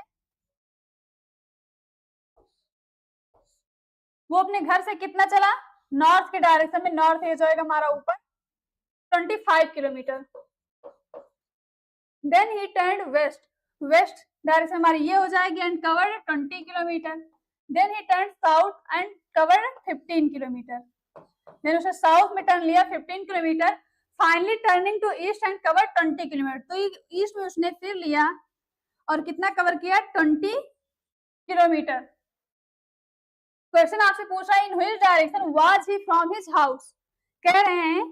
वो अपने घर से कितना चला, नॉर्थ के डायरेक्शन में, नॉर्थ ये जाएगा हमारा ऊपर 25 kilometre. Then he turned west, west direction हमारी ये हो जाएगी and covered 20 kilometre. Then he turned south and covered 15 kilometre. Then उसने साउथ में टर्न लिया 15 kilometre, finally turning to east and cover 20 kilometre. तो ईस्ट में उसने फिर लिया और कितना कवर किया, 20 किलोमीटर। क्वेश्चन आपसे पूछ रहा है, इन which direction was he from his house. कह रहे हैं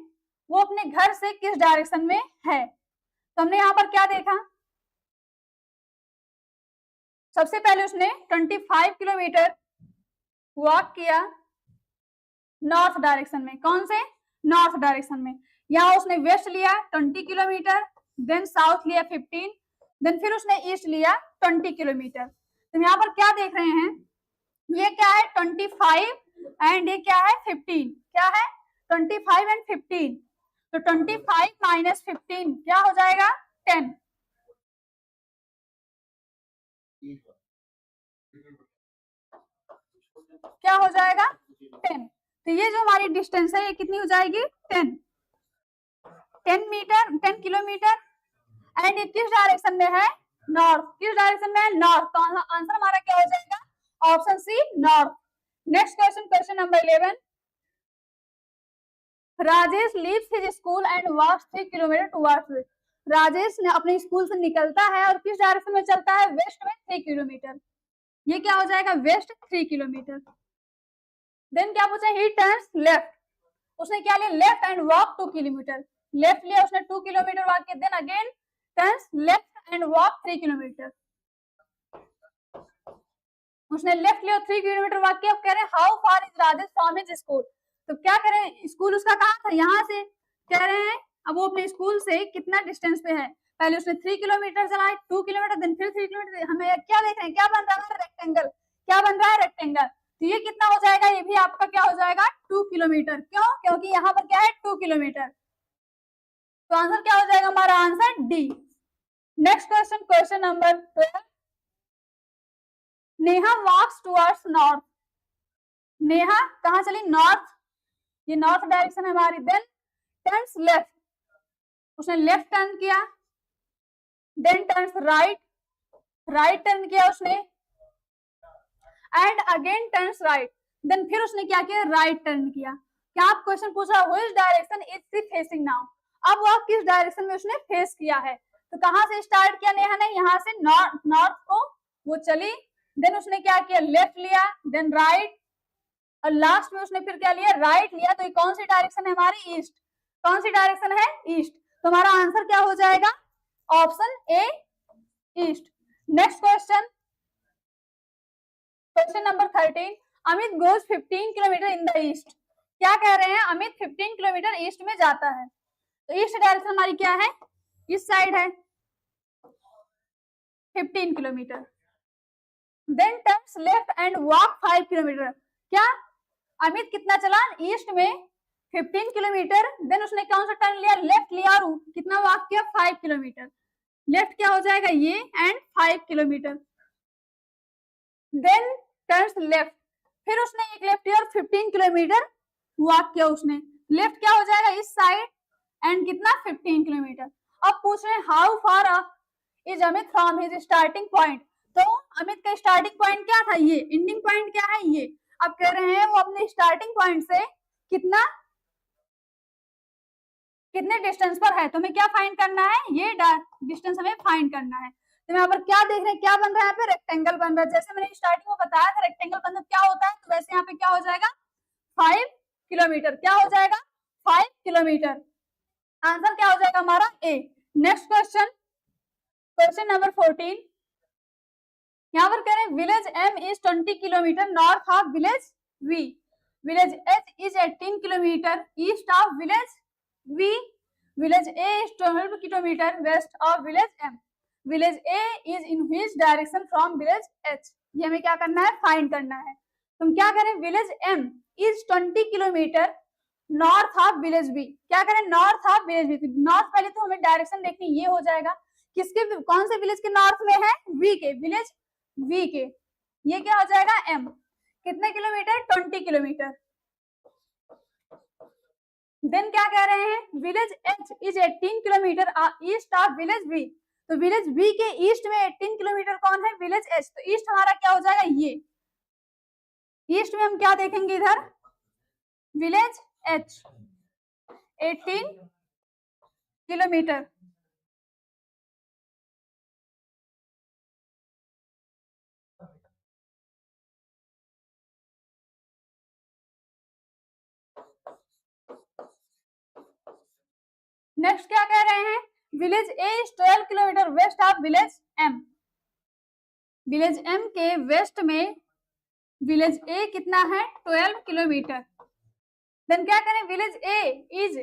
वो अपने घर से किस डायरेक्शन में है। तो हमने यहाँ पर क्या देखा, सबसे पहले उसने 25 किलोमीटर वॉक किया नॉर्थ डायरेक्शन में, कौन से, नॉर्थ डायरेक्शन में। यहाँ उसने वेस्ट लिया 20 किलोमीटर, देन साउथ लिया 15, देन फिर उसने ईस्ट लिया 20 किलोमीटर। तो यहाँ पर क्या देख रहे हैं, ये क्या है 25 एंड ये क्या है 15, क्या है 25 एंड 15। तो 25 माइनस 15 क्या हो जाएगा, 10। क्या हो जाएगा, 10। तो ये जो हमारी डिस्टेंस है ये कितनी हो जाएगी, 10 मीटर, 10 किलोमीटर। एंड ये किस डायरेक्शन में है, नॉर्थ। किस डायरेक्शन में है, नॉर्थ। तो आंसर हमारा क्या हो जाएगा, option C, north. Next question, question number 11। Rajesh leaves his school and walks 3 kilometre towards. Rajesh ने अपने स्कूल से निकलता है और किस डायरेक्शन में चलता है, वेस्ट में 3 किलोमीटर। ये क्या हो जाएगा, वेस्ट 3 किलोमीटर। देन क्या पूछा, ही टर्न्स लेफ्ट, उसने क्या लिया, left and walk 2 kilometre. Left लिया उसने 2 किलोमीटर वॉक किया, then again turns left and walk 3 kilometre. उसने लेफ्ट लिया 3 किलोमीटर वॉक किया। अब कह रहे हैं how far is Rajesh from his school. तो क्या करें, स्कूल उसका कहाँ था, यहाँ से। कह रहे हैं अब वो अपने स्कूल से कितना डिस्टेंस पे है, पहले उसने 3 किलोमीटर चला, 2 किलोमीटर, देन फिर 3 किलोमीटर। हमें क्या देख रहे हैं, क्या बन रहा है, रेक्टेंगल। क्या बन रहा है, रेक्टेंगल। तो ये कितना हो जाएगा, ये भी आपका क्या हो जाएगा, 2 किलोमीटर। क्यों, क्योंकि यहाँ पर क्या है 2 किलोमीटर। तो आंसर क्या हो जाएगा हमारा, answer D. Next question, question number 12। Neha walks towards north. Neha कहाँ चली, नॉर्थ, ये नॉर्थ डायरेक्शन है हमारी। देन टर्न्स लेफ्ट, उसने लेफ्ट टर्न किया। Then turns right, right turn किया उसने and again turns right. Then फिर उसने क्या किया, राइट टर्न किया। क्या आप क्वेश्चन पूछा, which direction is she facing now. अब वह किस डायरेक्शन में उसने फेस किया है। तो कहां से स्टार्ट किया नेहा ने, यहाँ से नॉर्थ को वो चली। देन उसने क्या किया, लेफ्ट लिया, देन राइट, और लास्ट में उसने फिर क्या लिया, राइट लिया। तो ये कौन सी डायरेक्शन है हमारी, ईस्ट। कौन सी डायरेक्शन है, ईस्ट। तो हमारा आंसर क्या हो जाएगा, option A, east. Next question, question number 13। Amit goes 15 kilometre in the east. क्या कह रहे हैं, अमित 15 किलोमीटर ईस्ट में जाता है। तो ईस्ट डायरेक्शन हमारी क्या है, इस साइड है 15 kilometre. Then turns left and walk 5 kilometre. क्या अमित कितना चला ईस्ट में 15 किलोमीटर, देन उसने कौन सा टर्न लिया, लेफ्ट लिया, और कितना वॉक किया 5 किलोमीटर। लेफ्ट क्या हो जाएगा ये and 5 kilometre. Then turns left, फिर उसने एक लेफ्ट लिया और 15 किलोमीटर वॉक किया उसने। लेफ्ट क्या हो जाएगा इस साइड एंड कितना 15 किलोमीटर। अब पूछ रहे हैं how far is Amit from his starting point. तो अमित का स्टार्टिंग पॉइंट क्या था, ये एंडिंग पॉइंट क्या है ये। अब कह रहे हैं वो अपने स्टार्टिंग पॉइंट से कितना कितने डिस्टेंस पर है, तो हमें क्या फाइंड करना है, ये डिस्टेंस हमें फाइंड करना है। तो यहाँ पर क्या देख रहे हैं, क्या बन रहा है, यहाँ पे रेक्टेंगल बन रहा है। जैसे मैंने स्टार्टिंग में बताया था रेक्टेंगल बनना क्या होता है, तो वैसे यहाँ पे क्या हो जाएगा 5 किलोमीटर। क्या हो जाएगा 5 किलोमीटर। आंसर क्या हो जाएगा हमारा A. Next question, question number 14। यहाँ पर कह रहे हैं village M is 20 kilometre north of village V, village H is 18 kilometre east of village V, village A is 12 kilometre west of village M, village A is in which direction from village H. ये हमें क्या करना है, find करना है। तुम क्या करें, village M is 20 kilometre north of village B, क्या करें north of village B. North पहले तो हमें डायरेक्शन देखनी, ये हो जाएगा किसके, कौन से विलेज के नॉर्थ में है, वी के, विलेज वी के। ये क्या हो जाएगा एम, कितने किलोमीटर 20 किलोमीटर। देन क्या कह रहे हैं village H is 18 kilometre east of village V, तो विलेज वी के ईस्ट में 18 किलोमीटर कौन है, विलेज एच। तो ईस्ट हमारा क्या हो जाएगा ये, ईस्ट में हम क्या देखेंगे इधर विलेज एच 18 किलोमीटर। नेक्स्ट क्या कह रहे हैं, village A is 12 kilometre west of village M, village M के वेस्ट में विलेज ए कितना है 12 किलोमीटर। देन क्या करें, village A is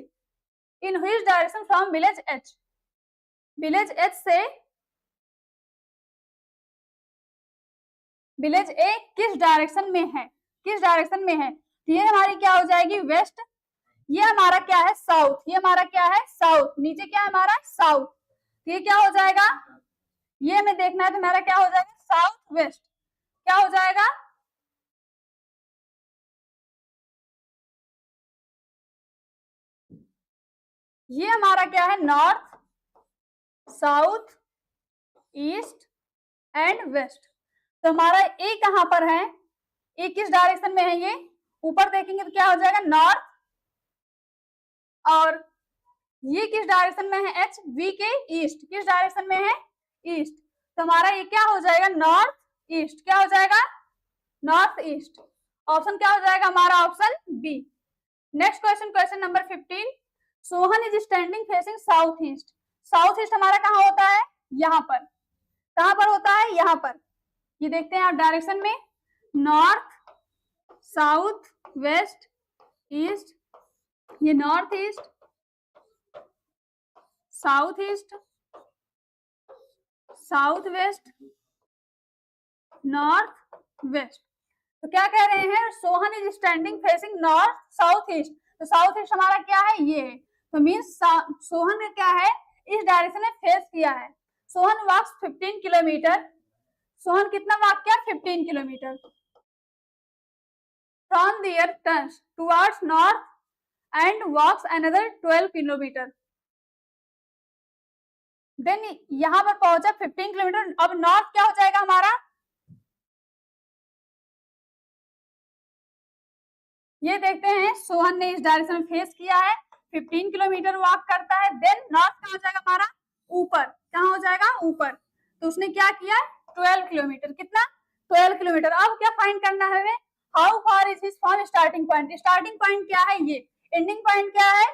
in which direction from village H, village H से विलेज ए किस डायरेक्शन में है, किस डायरेक्शन में है। तो ये हमारी क्या हो जाएगी वेस्ट, ये हमारा क्या है साउथ, ये हमारा क्या है साउथ, नीचे क्या है हमारा साउथ। ये क्या हो जाएगा, ये हमें देखना है, तो हमारा क्या हो जाएगा साउथ वेस्ट। क्या हो जाएगा, ये हमारा क्या है north south east and west. तो हमारा ए कहां पर है, ए किस डायरेक्शन में है, ये ऊपर देखेंगे तो क्या हो जाएगा नॉर्थ, और ये किस डायरेक्शन में है एच, वी के ईस्ट, किस डायरेक्शन में है ईस्ट। तो हमारा ये क्या हो जाएगा नॉर्थ ईस्ट, क्या हो जाएगा नॉर्थ ईस्ट। ऑप्शन क्या हो जाएगा हमारा option B. Next question, question number 15। Sohan is standing facing south east, south east हमारा कहाँ होता है, यहाँ पर, कहां पर होता है यहाँ पर। ये देखते हैं आप डायरेक्शन में नॉर्थ साउथ वेस्ट ईस्ट, ये north east south east south west north west. तो क्या कह रहे हैं, Sohan is standing facing north south east, तो साउथ ईस्ट हमारा क्या है ये है, तो मीन्स सोहन ने क्या है इस डायरेक्शन में फेस किया है। सोहन वॉक्स 15 किलोमीटर, सोहन कितना वॉक किया 15 kilometre from there turns towards north and walks another 12 kilometre. Then यहां पर पहुंचा 15 किलोमीटर, अब नॉर्थ क्या हो जाएगा हमारा, ये देखते हैं सोहन ने इस डायरेक्शन में फेस किया है 15 किलोमीटर वॉक करता है। देन नॉर्थ क्या हो जाएगा हमारा ऊपर, कहाँ हो जाएगा ऊपर, तो उसने क्या किया 12 किलोमीटर, कितना 12 किलोमीटर। अब क्या फाइंड करना है हमें, how far is his from starting point, starting point क्या है ये, एंडिंग पॉइंट क्या है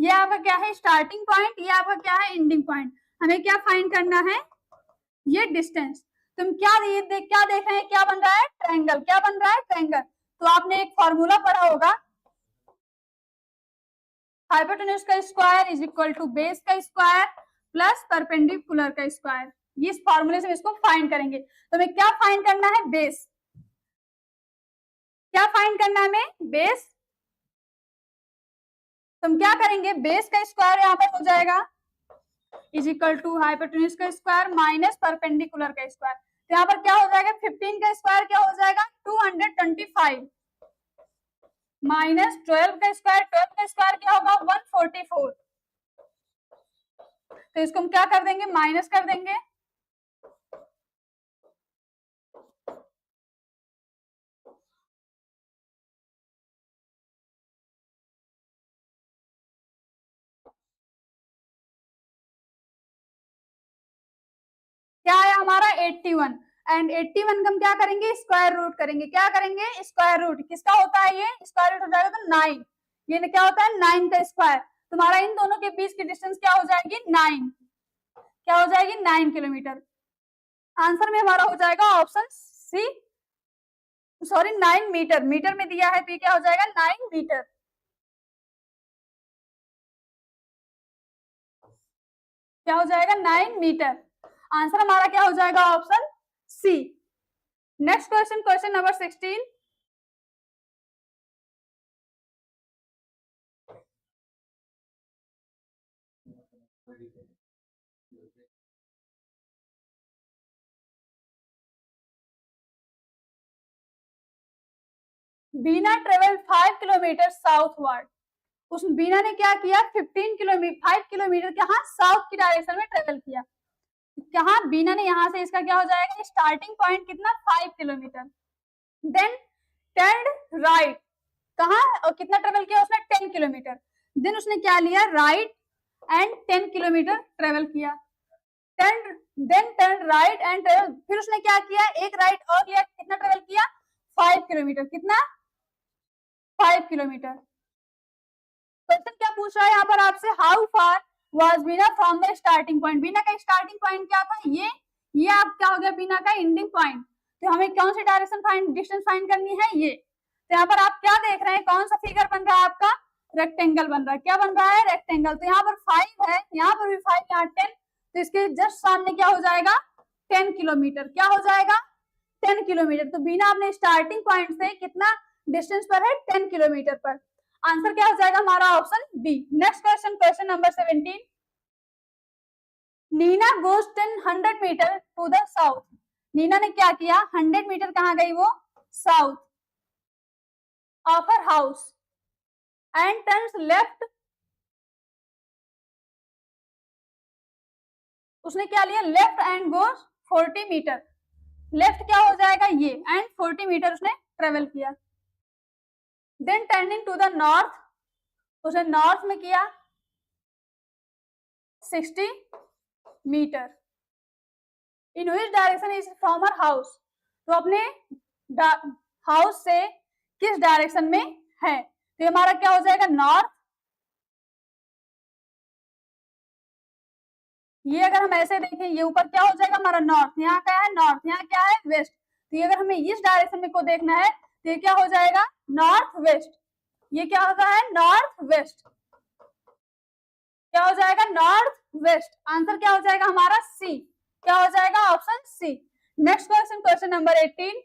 ये आपका क्या है स्टार्टिंग पॉइंट, ये आपका क्या है एंडिंग पॉइंट। हमें क्या फाइंड करना है ये डिस्टेंस। तुम क्या क्या देख रहे हैं, क्या बन रहा है ट्रायंगल, क्या बन रहा है ट्रायंगल। तो आपने एक फॉर्मूला पढ़ा होगा, हाइपोटेन्यूज का square is equal to base का स्क्वायर प्लस परपेंडिकुलर का स्क्वायर। इस फॉर्मूले से हम इसको फाइंड करेंगे। तो हमें क्या फाइंड करना है? बेस। क्या फाइंड करना है हमें? बेस। तो हम क्या करेंगे? बेस का स्क्वायर यहाँ पर हो जाएगा इज इक्वल टू हाइपोटेन्यूज का स्क्वायर माइनस परपेंडिकुलर का स्क्वायर। तो यहाँ पर क्या हो जाएगा? 15 का स्क्वायर क्या हो जाएगा? 225 माइनस 12 का स्क्वायर, 12 का स्क्वायर क्या होगा? 144। तो इसको हम क्या कर देंगे? माइनस कर देंगे। क्या है हमारा? 81 एंड 81 का हम क्या करेंगे? स्क्वायर रूट करेंगे। क्या करेंगे? Square root. किसका होता है ये? स्क्वायर रूट हो जाएगा तो 9। ये क्या होता है? 9 का स्क्वायर। तुम्हारा इन दोनों के बीच की डिस्टेंस क्या हो जाएगी? 9। क्या हो जाएगी? 9 किलोमीटर। आंसर में हमारा हो जाएगा option C, sorry 9 metre. Metre में दिया है तो ये क्या हो जाएगा? 9 मीटर। क्या हो जाएगा? 9 मीटर। आंसर हमारा क्या हो जाएगा? Option C. Next question, question number 16। Bina travel 5 kilometre southward. उस बीना ने क्या किया? 15 किलोमीटर 5 किलोमीटर कहाँ? साउथ की डायरेक्शन में ट्रेवल किया। कहाँ? बीना ने यहाँ से, इसका क्या हो जाएगा? स्टार्टिंग पॉइंट कितना? 5 किलोमीटर। Then turn right. कहाँ और कितना ट्रेवल किया उसने? 10 किलोमीटर। देन उसने क्या लिया? राइट एंड 10 किलोमीटर ट्रेवल किया। Then turn right and travel, फिर उसने क्या किया? एक राइट और लिया। कितना ट्रेवल किया? 5 किलोमीटर। कितना? 5 किलोमीटर। क्वेश्चन क्या पूछ रहा है यहाँ पर आपसे? How far was Bina from the starting point. Bina का स्टार्टिंग पॉइंट क्या था? ये आप क्या हो गया? बीना का एंडिंग पॉइंट। तो हमें कौन सी डायरेक्शन फाइंड, डिस्टेंस फाइंड करनी है? ये। तो यहाँ पर आप क्या देख रहे हैं? कौन सा फिगर बन रहा है आपका? रेक्टेंगल बन रहा है। क्या बन रहा है? रेक्टेंगल। तो यहाँ पर 5 है, यहाँ पर भी 5, यहाँ 10। तो इसके जस्ट सामने क्या हो जाएगा? 10 किलोमीटर। क्या हो जाएगा? 10 किलोमीटर। तो बीना अपने स्टार्टिंग पॉइंट से कितना डिस्टेंस पर है? 10 किलोमीटर पर। आंसर क्या हो जाएगा हमारा? Option B. Next question, question number 17। Nina goes 100 metre to the south. Nina ने क्या किया? 100 मीटर कहाँ गई वो? South of her house and turns left. उसने क्या लिया? Left and goes 40 metre. Left क्या हो जाएगा? ये, एंड 40 मीटर उसने ट्रेवल किया। Then turning to the north, उसने नॉर्थ में किया 60 metre. In which direction is from her house. तो अपने हाउस से किस डायरेक्शन में है? तो हमारा क्या हो जाएगा? नॉर्थ। ये अगर हम ऐसे देखें, ये ऊपर क्या हो जाएगा हमारा? नॉर्थ। यहाँ क्या है? नॉर्थ। यहाँ क्या है? वेस्ट। तो ये अगर हमें इस डायरेक्शन में को देखना है तो ये क्या हो जाएगा? North west. ये क्या होता है? North west. क्या हो जाएगा? North west. आंसर क्या हो जाएगा हमारा? सी। क्या हो जाएगा? Option C. Next question, question number 18।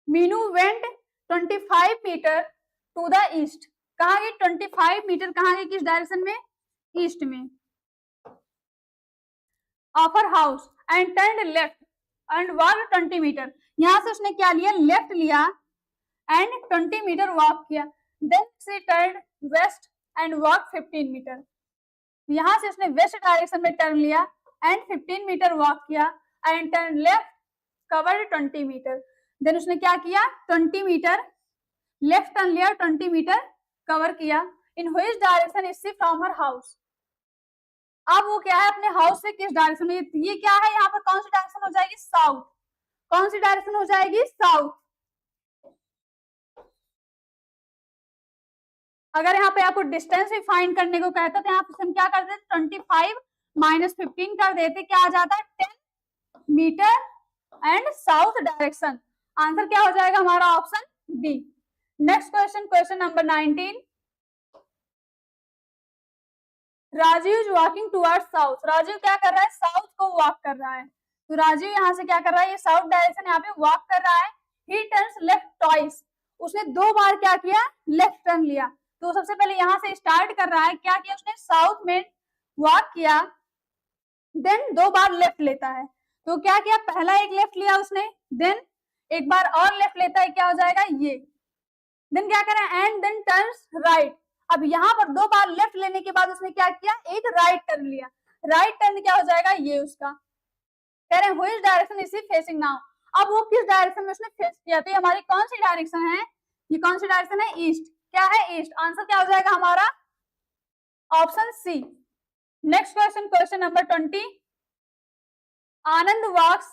Meenu went 25 metre to the east. कहाँ गई? 25 मीटर कहाँ गई? किस डायरेक्शन में? ईस्ट में। Of her house and turn left and walk 20 metre. यहाँ से उसने क्या लिया? लेफ्ट लिया एंड 20 मीटर वॉक किया। Then she turn west and walk 15 metre. यहाँ से उसने वेस्ट डायरेक्शन में टर्न लिया एंड 15 मीटर वॉक किया and turn left, covered 20 metre. Then उसने क्या किया? 20 मीटर लेफ्ट टर्न लिया, 20 मीटर कवर किया। इन which direction is she from her house. अब वो क्या है? अपने हाउस से किस डायरेक्शन में? ये क्या है? यहाँ पर कौन सी डायरेक्शन हो जाएगी? साउथ। कौन सी डायरेक्शन हो जाएगी? साउथ। अगर यहाँ पे आपको डिस्टेंस भी फाइंड करने को कहता तो यहाँ पे हम क्या कर देते? 25 माइनस 15 कर देते। क्या आ जाता है? 10 metre and south direction. Answer क्या हो जाएगा हमारा? Option B. Next question, question number 19। Raju is walking towards south, Raju क्या कर रहा है, साउथ को वॉक कर रहा है। तो राजू यहाँ से क्या कर रहा है, ये साउथ डायरेक्शन यहाँ पे वॉक कर रहा है। ही टर्न्स लेफ्ट ट्वाइस, उसने 2 बार क्या किया, लेफ्ट टर्न लिया। तो सबसे पहले यहाँ से स्टार्ट कर रहा है, क्या किया उसने, साउथ में वॉक किया, देन 2 बार लेफ्ट लेता है। तो क्या किया, पहला एक लेफ्ट लिया उसने, देन एक बार और लेफ्ट लेता है, क्या हो जाएगा ये, देन क्या करें, एंड देन टर्न्स राइट। अब यहाँ पर 2 बार लेफ्ट लेने के बाद उसने क्या किया, एक राइट टर्न लिया। राइट टर्न क्या हो जाएगा, ये उसका, कह रहे हैं which direction is he facing now. अब वो किस डायरेक्शन में उसने फेस किया, तो हमारी कौन सी डायरेक्शन है, ये कौन सी डायरेक्शन है, ईस्ट। क्या है, ईस्ट। आंसर क्या हो जाएगा हमारा, option C. Next question, question number 20। Anand walks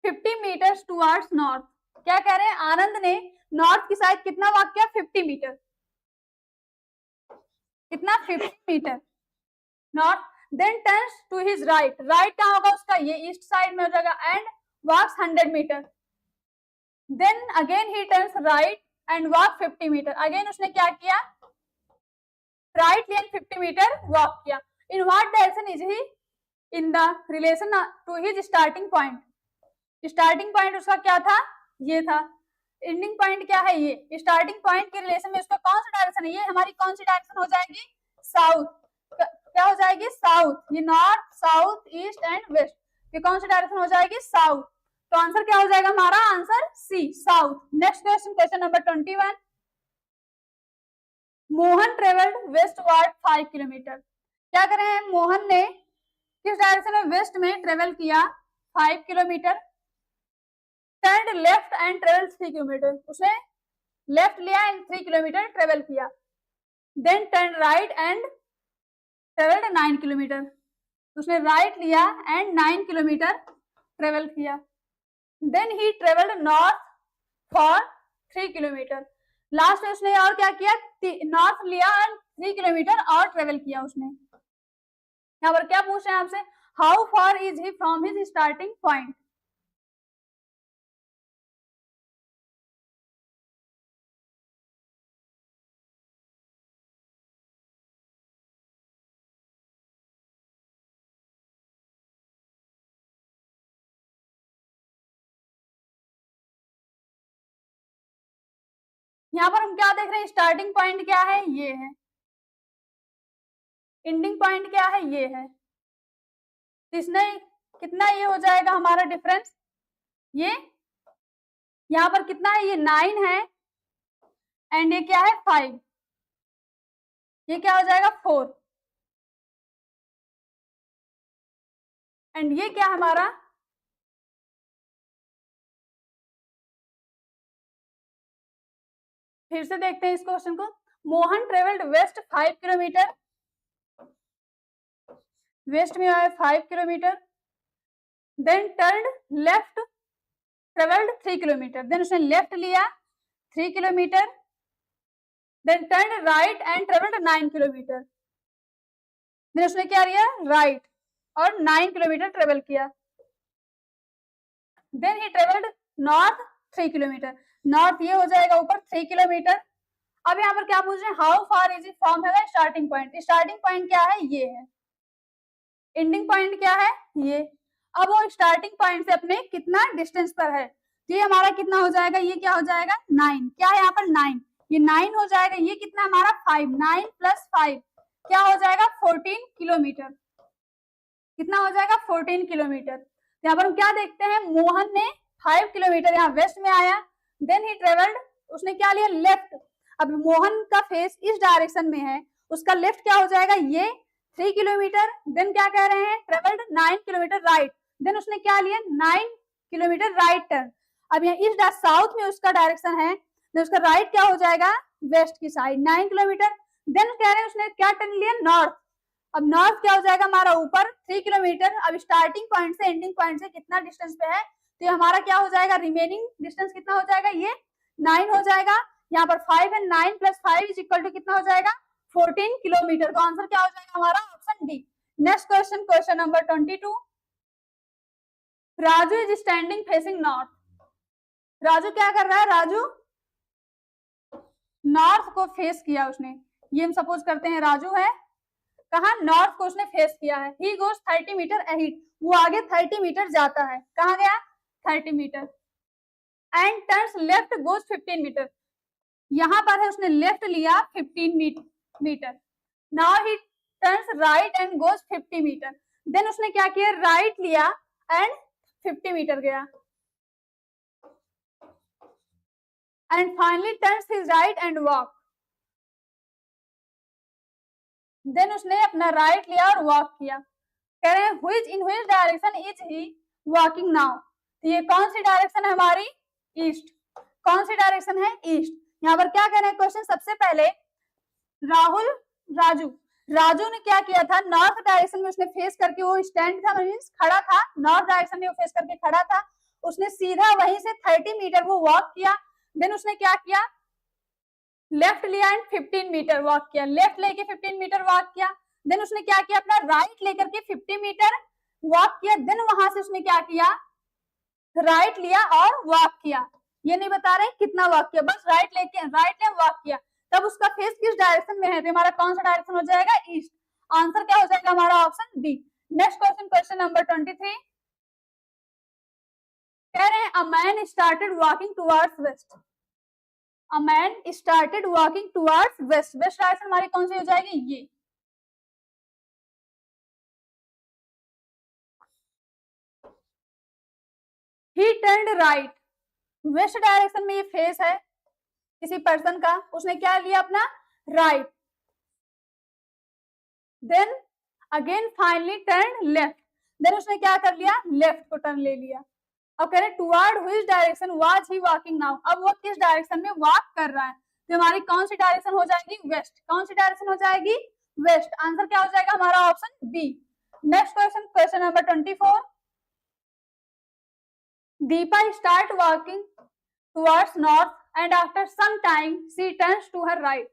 50 metres towards north. क्या कह रहे हैं, आनंद ने नॉर्थ की साइड कितना वॉक किया, 50 मीटर। कितना, 50 metre north. Then turns to his right, right कहाँ होगा उसका, ये ईस्ट साइड में हो जाएगा, and walks 100 metre. Then again he turns right and walk 50 metre. Again उसने क्या किया, राइट लिया, 50 मीटर वॉक किया। In what direction is he, in the relation to his starting point. Starting point उसका क्या था, ये था। एंडिंग पॉइंट क्या है, ये। स्टार्टिंग पॉइंट के रिलेशन में उसका कौन सा डायरेक्शन है, ये हमारी कौन सी डायरेक्शन हो जाएगी, साउथ। क्या हो जाएगी, साउथ। ये north, south, east and west, ये कौन सी डायरेक्शन हो जाएगी, साउथ। तो आंसर क्या हो जाएगा हमारा, answer C, south. Next question, question number 21। Mohan travelled westward 5 kilometre. क्या कर रहे हैं, मोहन ने किस डायरेक्शन में, वेस्ट में ट्रेवल किया 5 kilometre. Turn left and travel 3 kilometre, उसने लेफ्ट लिया एंड 3 किलोमीटर ट्रेवल किया। Then turn right and travelled 9 kilometre, उसने राइट लिया एंड 9 किलोमीटर ट्रेवल किया। Then he travelled north for 3 kilometre, last में उसने और क्या किया, नॉर्थ लिया एंड 3 किलोमीटर और ट्रेवल किया उसने। यहाँ पर क्या पूछ रहे हैं आपसे, how far is he from his starting point. यहाँ पर हम क्या देख रहे हैं, स्टार्टिंग पॉइंट क्या है, ये है। एंडिंग पॉइंट क्या है, ये है। इसने कितना ये हो जाएगा हमारा डिफरेंस, ये यहाँ पर कितना है, ये 9 है एंड ये क्या है 5, ये क्या हो जाएगा 4 एंड ये क्या हमारा, फिर से देखते हैं इस क्वेश्चन को। Mohan travelled west 5 kilometre, west में आया 5 kilometre. Then turn left travelled 3 kilometre, then उसने लेफ्ट लिया 3 kilometre. Then turn right and travelled 9 kilometre, then उसने क्या लिया, राइट और 9 किलोमीटर ट्रेवल किया। Then he travelled north 3 kilometre, north ये हो जाएगा ऊपर 3 किलोमीटर। अब यहाँ पर क्या पूछ रहे हैं, how far is it from है स्टार्टिंग पॉइंट। स्टार्टिंग पॉइंट क्या है, ये है। एंडिंग पॉइंट क्या है, ये। अब वो स्टार्टिंग पॉइंट से अपने कितना डिस्टेंस पर है, तो ये हमारा कितना हो जाएगा, ये क्या हो जाएगा 9, क्या है यहाँ पर 9, ये 9 हो जाएगा। ये कितना हमारा 5, 9 + 5 क्या हो जाएगा 14 किलोमीटर, कितना हो जाएगा 14 किलोमीटर। यहाँ पर हम क्या देखते हैं, मोहन ने 5 किलोमीटर यहाँ वेस्ट में आया, देन ही ट्रेवल्ड, उसने क्या लिया लेफ्ट। अब मोहन का फेस इस डायरेक्शन में है, उसका लेफ्ट क्या हो जाएगा, ये 3 किलोमीटर। देन क्या कह रहे हैं, ट्रेवल्ड 9 किलोमीटर राइट, देन उसने क्या लिया 9 किलोमीटर राइट टर्न। अब यहाँ इस साउथ में उसका डायरेक्शन है, देन उसका राइट क्या हो जाएगा वेस्ट की साइड 9 किलोमीटर। देन कह रहे हैं उसने क्या टर्न लिया नॉर्थ। अब नॉर्थ क्या हो जाएगा हमारा ऊपर 3 किलोमीटर। अब स्टार्टिंग पॉइंट से एंडिंग पॉइंट से कितना डिस्टेंस पे है, तो हमारा क्या हो जाएगा, रिमेनिंग डिस्टेंस कितना हो जाएगा, ये 9 हो जाएगा। यहाँ पर 5 है, 9 + 5 = कितना हो जाएगा 14 किलोमीटर। तो आंसर क्या हो जाएगा हमारा option D. Next question, question number 22। Raju is standing facing north. Raju क्या कर रहा है, राजू नॉर्थ को फेस किया उसने। ये हम सपोज करते हैं राजू है, कहा नॉर्थ को उसने फेस किया है। ही गोज 30 मीटर अहेड, वो आगे 30 मीटर जाता है। कहा गया 30 metre. And turns left goes 15 metre, यहां पर है उसने लेफ्ट लिया 15 metre. Now he turns right and goes 50 metre, then उसने क्या किया राइट लिया एंड 50 मीटर गया। And finally turns his right and walk, then उसने अपना राइट लिया और वॉक किया। कह रहे हैं which in which direction is he walking now, ये कौन सी डायरेक्शन है हमारी ईस्ट, कौन सी डायरेक्शन है ईस्ट। यहाँ पर क्या कह रहे हैं क्वेश्चन, सबसे पहले राजू ने क्या किया था नॉर्थ डायरेक्शन में उसने फेस करके वो स्टैंड था मींस खड़ा था, नॉर्थ डायरेक्शन में वो फेस करके खड़ा था, उसने सीधा वहीं से 30 मीटर वो वॉक किया। देन उसने क्या किया लेफ्ट लिया एंड 15 मीटर वॉक किया, लेफ्ट लेके 15 मीटर वॉक किया। देन उसने क्या किया अपना राइट लेकर के 50 मीटर वॉक किया। देन वहां से उसने क्या किया राइट लिया और वॉक किया, ये नहीं बता रहे कितना वॉक किया, बस राइट ले वॉक किया। तब उसका फेस किस डायरेक्शन में है, तो हमारा कौन सा डायरेक्शन हो जाएगा ईस्ट। आंसर क्या हो जाएगा हमारा option B. Next question, question number 23, कह रहे हैं a man started walking towards west, a man started walking towards west, west direction हमारी कौन सी हो जाएगी ये। He turned right, west direction में ये फेस है किसी पर्सन का, उसने क्या लिया अपना right, then again finally turn left, then उसने क्या कर लिया लेफ्ट को टर्न ले लिया। अब कह रहे toward which direction was he walking now, अब वो किस डायरेक्शन में वॉक कर रहा है, तो हमारी कौन सी डायरेक्शन हो जाएगी वेस्ट, कौन सी डायरेक्शन हो जाएगी वेस्ट। आंसर क्या हो जाएगा हमारा option B. Next question, question number 24, Deepa start walking towards north and after some time she turns to her right,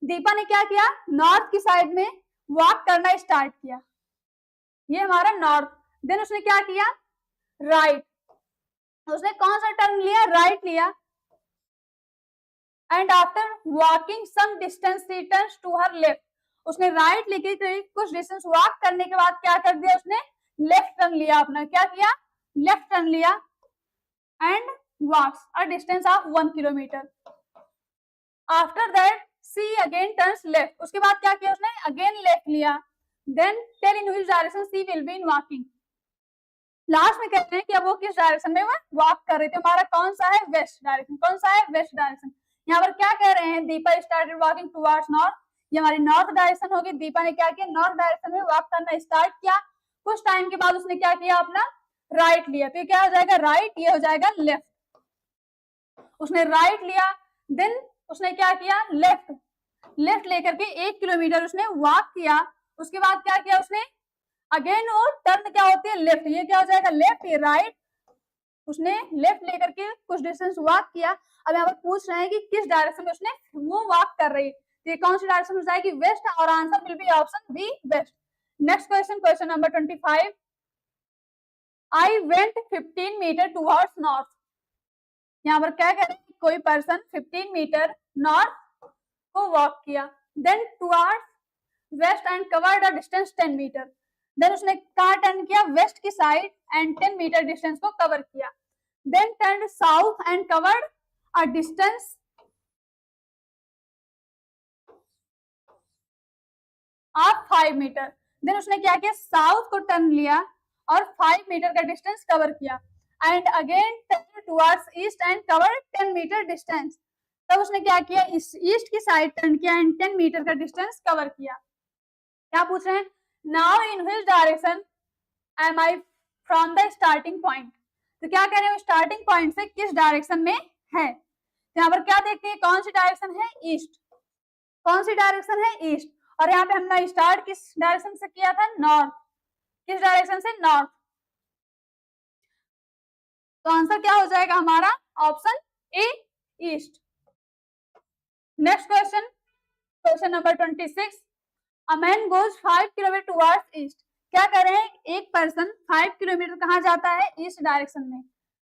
Deepa ने क्या किया नॉर्थ की साइड में वॉक करना स्टार्ट किया, ये हमारा नॉर्थ। देन उसने क्या किया राइट, उसने कौन सा टर्न लिया राइट लिया। And after walking some distance she turns to her left, उसने राइट लेके कुछ डिस्टेंस वॉक करने के बाद क्या कर दिया उसने लेफ्ट टर्न लिया, अपना क्या किया लेफ्ट टर्न लिया and walks a distance of 1 kilometre. After that she again turns left, उसके बाद क्या किया उसने अगेन लेफ्ट लिया। Then tell in which direction she will be in walking, last में कहते हैं कि अब वो किस डायरेक्शन में वो वॉक कर रहे थे, हमारा कौन सा है वेस्ट डायरेक्शन, कौन सा है वेस्ट डायरेक्शन। यहाँ पर क्या कह रहे हैं Deepa started walking towards north, ये हमारी नॉर्थ डायरेक्शन होगी। दीपा ने क्या किया नॉर्थ डायरेक्शन में वॉक करना स्टार्ट किया, कुछ टाइम के बाद उसने क्या किया अपना राइट लिया, तो ये क्या हो जाएगा राइट, ये हो जाएगा लेफ्ट। उसने राइट लिया, देन उसने क्या किया लेफ्ट लेकर के 1 किलोमीटर उसने वॉक किया। उसके बाद क्या किया उसने अगेन वो टर्न क्या होती है लेफ्ट, ये क्या हो जाएगा लेफ्ट, ये राइट, उसने लेफ्ट लेकर के कुछ डिस्टेंस वॉक किया। अब यहाँ पर पूछ रहे हैं कि किस डायरेक्शन में उसने वो वॉक कर रही है, तो ये कौन सी डायरेक्शन हो जाएगी वेस्ट, और answer will be option B west. Next question, question number 25, I went 15 metre towards north, यहाँ पर क्या कह रहे हैं कोई पर्सन 15 मीटर नॉर्थ को वॉक किया, then towards west and covered a distance 10 metre, then उसने कहाँ टर्न किया वेस्ट की साइड एंड 10 मीटर डिस्टेंस को कवर किया। Then turn south and covered a distance of 5 metre, then उसने क्या किया साउथ को टर्न लिया और 5 मीटर का डिस्टेंस कवर किया। And again turn towards east and covered 10 metre distance, तब उसने क्या किया ईस्ट की साइड टर्न किया एंड 10 मीटर का डिस्टेंस कवर किया। क्या पूछ रहे हैं now in which direction am I from the starting point, तो क्या कह रहे हैं स्टार्टिंग पॉइंट से किस डायरेक्शन में है, तो यहाँ पर क्या देखते हैं कौन सी डायरेक्शन है ईस्ट, कौन सी डायरेक्शन है ईस्ट, और यहाँ पे हमने स्टार्ट किस डायरेक्शन से किया था नॉर्थ, किस डायरेक्शन से नॉर्थ, तो आंसर क्या हो जाएगा हमारा option A east. Next question, question number 26, a man goes 5 kilometre towards east, क्या कर रहे हैं एक पर्सन 5 किलोमीटर कहाँ जाता है ईस्ट डायरेक्शन में,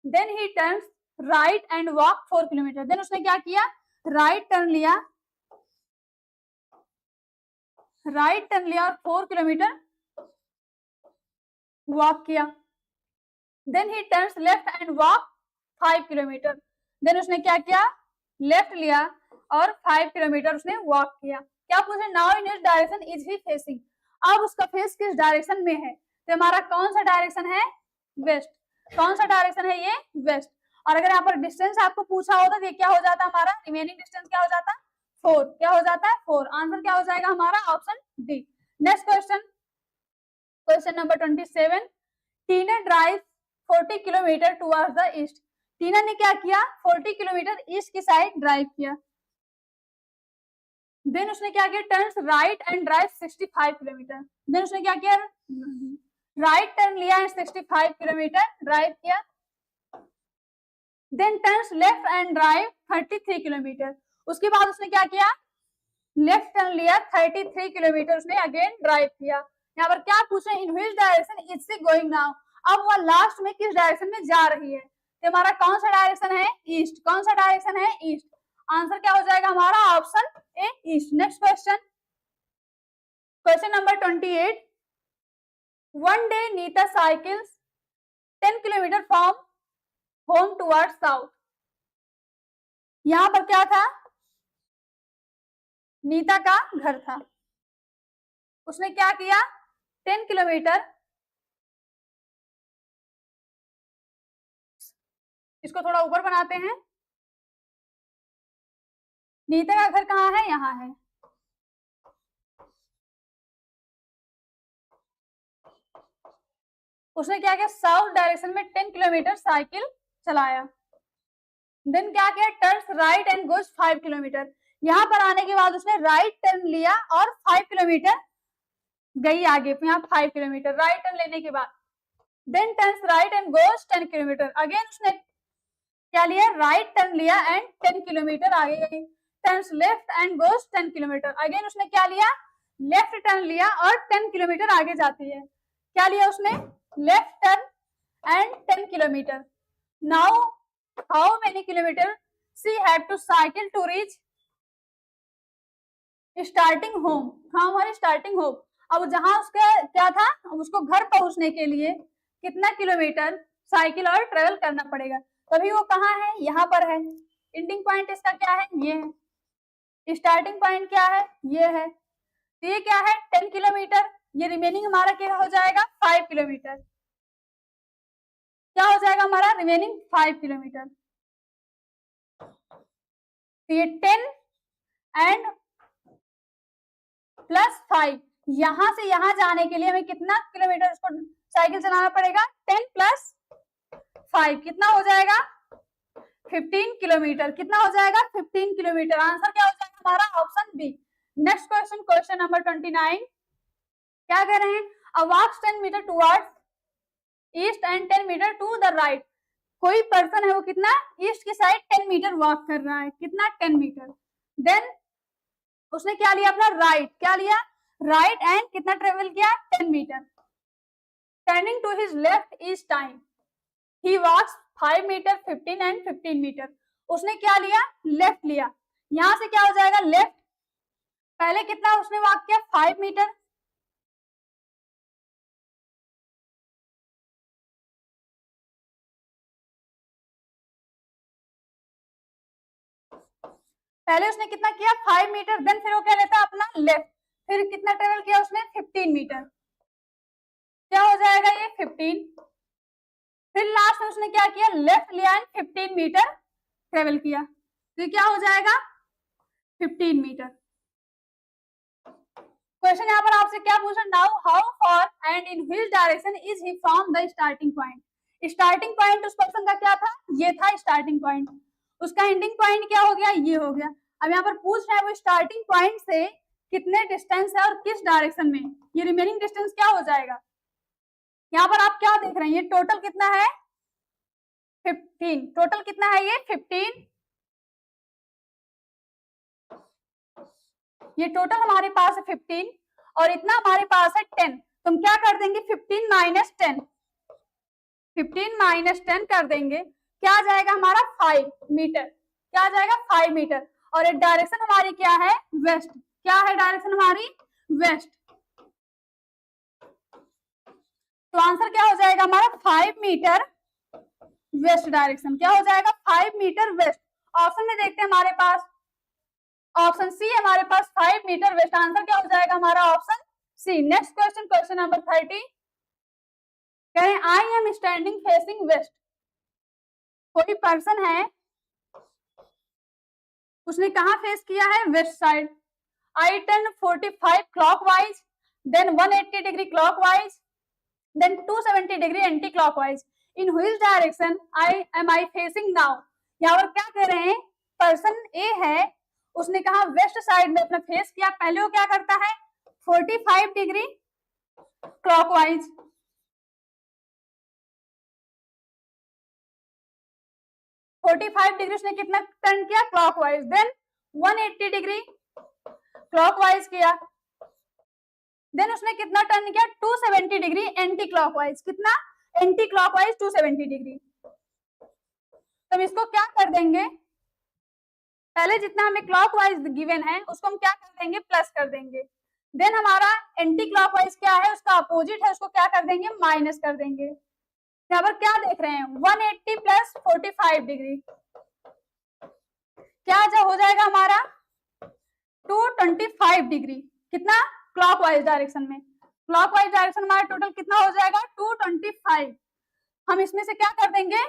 then he turns right and walk 4 kilometre, then उसने क्या किया राइट टर्न लिया, राइट टर्न लिया और 4 किलोमीटर वॉक किया। Then he turns left and walk 5 kilometre. Then उसने क्या किया, लेफ्ट लिया और 5 किलोमीटर उसने वॉक किया। क्या पूछे, now in which direction is he facing, अब उसका फेस किस डायरेक्शन में है, तो हमारा कौन सा डायरेक्शन है, वेस्ट। कौन सा डायरेक्शन है ये, वेस्ट। और अगर यहाँ पर डिस्टेंस आपको पूछा होता तो क्या हो जाता हमारा, रिमेनिंग डिस्टेंस क्या हो जाता, 4। क्या हो जाता है, 4। आंसर क्या हो जाएगा हमारा, option D. Next question, question number 27। Tina drive 40 kilometre towards the east. Tina ने क्या किया, 40 किलोमीटर ईस्ट की साइड ड्राइव किया। देन उसने क्या किया, turns right and drive 65 kilometre. Then उसने क्या किया, राइट टर्न लिया एंड 65 किलोमीटर ड्राइव किया। Then turns left and drive 33 kilometre. उसके बाद उसने क्या किया, लेफ्ट टर्न लिया, 33 किलोमीटर उसने अगेन ड्राइव किया। यहाँ पर क्या पूछ रहे हैं, इन which direction is she going now, अब वह लास्ट में किस डायरेक्शन में जा रही है, तो हमारा कौन सा डायरेक्शन है, ईस्ट। कौन सा डायरेक्शन है, ईस्ट। आंसर क्या हो जाएगा हमारा, option A, east. Next question, question number 28। One day Neeta cycles 10 kilometre from home towards south. यहां पर क्या था, नीता का घर था। उसने क्या किया, 10 किलोमीटर, इसको थोड़ा ऊपर बनाते हैं। नीता का घर कहाँ है, यहाँ है। उसने क्या किया, साउथ डायरेक्शन में 10 किलोमीटर साइकिल चलाया। देन क्या किया, turns right and goes 5 kilometre. यहाँ पर आने के बाद उसने राइट टर्न लिया और 5 किलोमीटर गई आगे, यहाँ 5 किलोमीटर राइट टर्न लेने के बाद। Then turns right and goes 10 kilometre. Again उसने क्या लिया, राइट टर्न लिया एंड 10 किलोमीटर आगे गई। Turns left and goes 10 kilometre. Again उसने क्या लिया, लेफ्ट टर्न लिया और 10 किलोमीटर आगे जाती है। क्या लिया उसने, left turn and 10 kilometre. Now how many kilometre she had to cycle to reach starting home. हाँ, हमारी स्टार्टिंग होम। अब जहां उसका क्या था, उसको घर पहुंचने के लिए कितना किलोमीटर साइकिल और ट्रेवल करना पड़ेगा, तभी वो कहाँ है, यहाँ पर है। एंडिंग पॉइंट इसका क्या है, ये है। स्टार्टिंग पॉइंट क्या है, ये है। तो ये क्या है, 10 किलोमीटर। ये रिमेनिंग हमारा क्या हो जाएगा, 5 किलोमीटर। क्या हो जाएगा हमारा, रिमेनिंग 5 किलोमीटर। तो ये 10 एंड प्लस 5, यहां से यहां जाने के लिए हमें कितना किलोमीटर उसको साइकिल चलाना पड़ेगा, 10 प्लस 5 कितना हो जाएगा, 15 किलोमीटर। कितना हो जाएगा, 15 किलोमीटर। आंसर क्या हो जाएगा हमारा, option B. Next question, question number 29। क्या कह रहे हैं, a walks 10 metre towards east and 10 metre to the right. कोई पर्सन है, वो कितना ईस्ट की साइड 10 मीटर वॉक कर रहा है, कितना, 10 मीटर। देन उसने क्या लिया अपना, राइट। क्या लिया, राइट एंड कितना ट्रेवल किया, 10 metre. Turning to his left is time, he walks 5 metre, 15 and 15 metre. उसने क्या लिया, लेफ्ट लिया। यहां से क्या हो जाएगा, लेफ्ट। पहले कितना उसने वॉक किया, 5 मीटर। पहले उसने कितना किया, 5 मीटर। देन फिर वो क्या लेता अपना लेफ्ट, फिर कितना ट्रेवल किया उसने, 15 मीटर। क्या हो जाएगा ये, 15। फिर लास्ट में उसने क्या किया, लेफ्ट लिया एंड 15 मीटर ट्रेवल किया। तो क्या हो जाएगा, 15 मीटर। क्वेश्चन यहाँ पर आपसे क्या पूछा, now how far and in which direction is he from the starting point. Starting point उस पर्सन का क्या था, ये था स्टार्टिंग पॉइंट। उसका एंडिंग पॉइंट क्या हो गया, ये हो गया। अब यहाँ पर पूछ रहा है वो स्टार्टिंग पॉइंट से कितने डिस्टेंस है और किस डायरेक्शन में, ये रिमेनिंग डिस्टेंस क्या हो जाएगा। यहाँ पर आप क्या देख रहे हैं, ये टोटल कितना है, 15। टोटल कितना है ये, 15। ये टोटल हमारे पास है 15 और इतना हमारे पास है 10। तुम क्या कर देंगे, 15 माइनस 10, 15 माइनस 10 कर देंगे, क्या आ जाएगा हमारा, 5 मीटर। क्या आ जाएगा, 5 मीटर। और एक डायरेक्शन हमारी क्या है, वेस्ट। क्या है डायरेक्शन हमारी, वेस्ट। तो आंसर क्या हो जाएगा हमारा 5 मीटर वेस्ट डायरेक्शन। क्या हो जाएगा 5 मीटर वेस्ट। ऑप्शन में देखते हैं हमारे पास ऑप्शन सी हमारे पास 5 मीटर वेस्ट। आंसर क्या हो जाएगा हमारा option C. Next question, question number 30। कह रहे I am standing facing west. कोई पर्सन है, उसने कहा फेस किया है west side. I turn 45 clockwise, then 180 degree clockwise, then 270 degree anticlockwise. In which direction I facing now. यहाँ पर क्या कर रहे हैं, पर्सन ए है, उसने कहा वेस्ट साइड में अपना फेस किया। पहले वो क्या करता है 45 डिग्री क्लॉकवाइज, 45 डिग्री उसने कितना टर्न किया क्लॉकवाइज, देन 180 डिग्री क्लॉकवाइज किया, देन उसने कितना टर्न किया 270 डिग्री एंटी क्लॉकवाइज। कितना एंटी क्लॉकवाइज 270 डिग्री। तो हम इसको क्या कर देंगे, पहले जितना हमें क्लॉकवाइज गिवन है उसको हम क्या कर देंगे प्लस कर देंगे। देन हमारा एंटी क्लॉकवाइज क्या है, उसका अपोजिट है, उसको क्या कर देंगे माइनस कर देंगे। यहाँ पर क्या देख रहे हैं 180 प्लस 45 डिग्री, क्या हो जाएगा हमारा 225 डिग्री। कितना क्लॉकवाइज डायरेक्शन में, क्लॉकवाइज डायरेक्शन हमारा टोटल कितना हो जाएगा 225। हम इसमें से क्या कर देंगे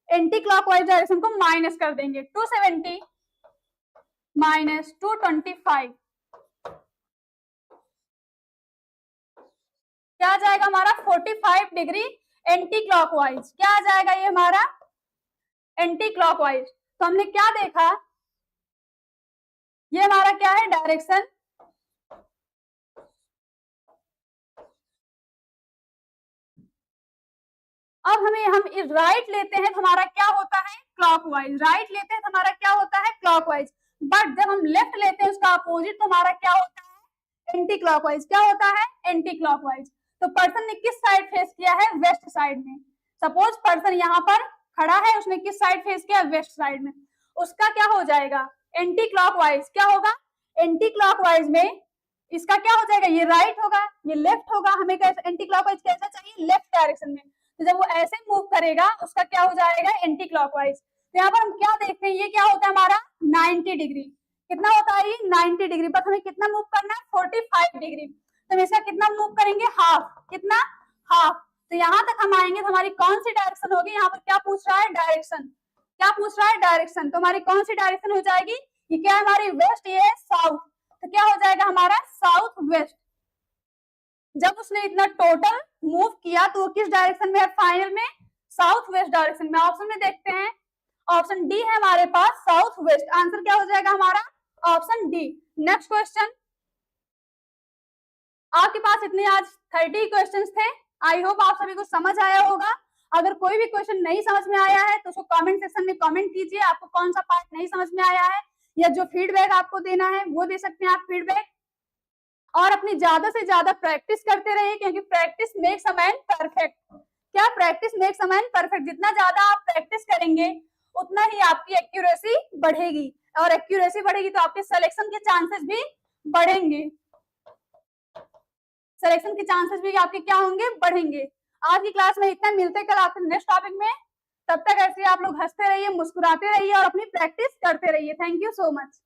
एंटी क्लॉकवाइज डायरेक्शन को माइनस कर देंगे, 270 माइनस 225 क्या आ जाएगा हमारा 45 डिग्री एंटी क्लॉकवाइज। क्या आ जाएगा ये हमारा एंटी क्लॉकवाइज। तो हमने क्या देखा, ये हमारा क्या है डायरेक्शन, अब हम राइट लेते हैं तो हमारा क्या होता है क्लॉकवाइज, राइट लेते हैं तो हमारा क्या होता है क्लॉकवाइज। बट जब हम लेफ्ट लेते हैं उसका अपोजिट तो हमारा क्या होता है एंटी क्लॉकवाइज। क्या होता है एंटी क्लॉकवाइज। तो पर्सन ने किस साइड फेस किया है वेस्ट साइड में। सपोज पर्सन यहाँ पर खड़ा है, उसने किस साइड फेस किया वेस्ट साइड में, उसका क्या हो जाएगा एंटी क्लॉकवाइज। क्या होगा एंटी क्लॉकवाइज में इसका क्या हो जाएगा, ये राइट होगा ये लेफ्ट होगा। हमें एंटी क्लॉकवाइज कैसा चाहिए लेफ्ट डायरेक्शन में। तो जब वो ऐसे मूव करेगा उसका क्या हो जाएगा एंटी क्लॉकवाइज। तो यहाँ पर हम क्या देखते हैं, ये क्या होता है हमारा 90 डिग्री। कितना होता है ये 90 डिग्री, बट हमें कितना मूव करना है 45 डिग्री। तो हम इसका कितना मूव करेंगे हाफ, कितना हाफ। तो यहाँ तक हम आएंगे तो हमारी कौन सी डायरेक्शन होगी, यहाँ पर क्या पूछ रहा है डायरेक्शन, क्या पूछ रहा है डायरेक्शन। तो हमारी कौन सी डायरेक्शन हो जाएगी, ये क्या है हमारी वेस्ट, ये साउथ। तो क्या हो जाएगा हमारा साउथ वेस्ट। जब उसने इतना टोटल मूव किया तो वो किस डायरेक्शन में है फाइनल में साउथ वेस्ट डायरेक्शन में। ऑप्शन में देखते हैं ऑप्शन डी है हमारे पास साउथ वेस्ट। आंसर क्या हो जाएगा हमारा ऑप्शन डी। नेक्स्ट क्वेश्चन, आपके पास इतने आज 30 क्वेश्चंस थे। आई होप आप सभी को समझ आया होगा। अगर कोई भी क्वेश्चन नहीं समझ में आया है तो उसको कमेंट सेक्शन में कमेंट कीजिए, आपको कौन सा पार्ट नहीं समझ में आया है, या जो फीडबैक आपको देना है वो दे सकते हैं आप फीडबैक। और अपनी ज्यादा से ज्यादा प्रैक्टिस करते रहिए, क्योंकि practice makes a man perfect. क्या practice makes a man perfect. जितना ज्यादा आप प्रैक्टिस करेंगे उतना ही आपकी एक्यूरेसी बढ़ेगी, और एक्यूरेसी बढ़ेगी तो आपके सिलेक्शन के चांसेस भी बढ़ेंगे, सिलेक्शन के चांसेस भी आपके क्या होंगे बढ़ेंगे। आज की क्लास में इतना, मिलते हैं कल आपके नेक्स्ट टॉपिक में। तब तक ऐसे आप लोग हंसते रहिए, मुस्कुराते रहिए और अपनी प्रैक्टिस करते रहिए। Thank you so much.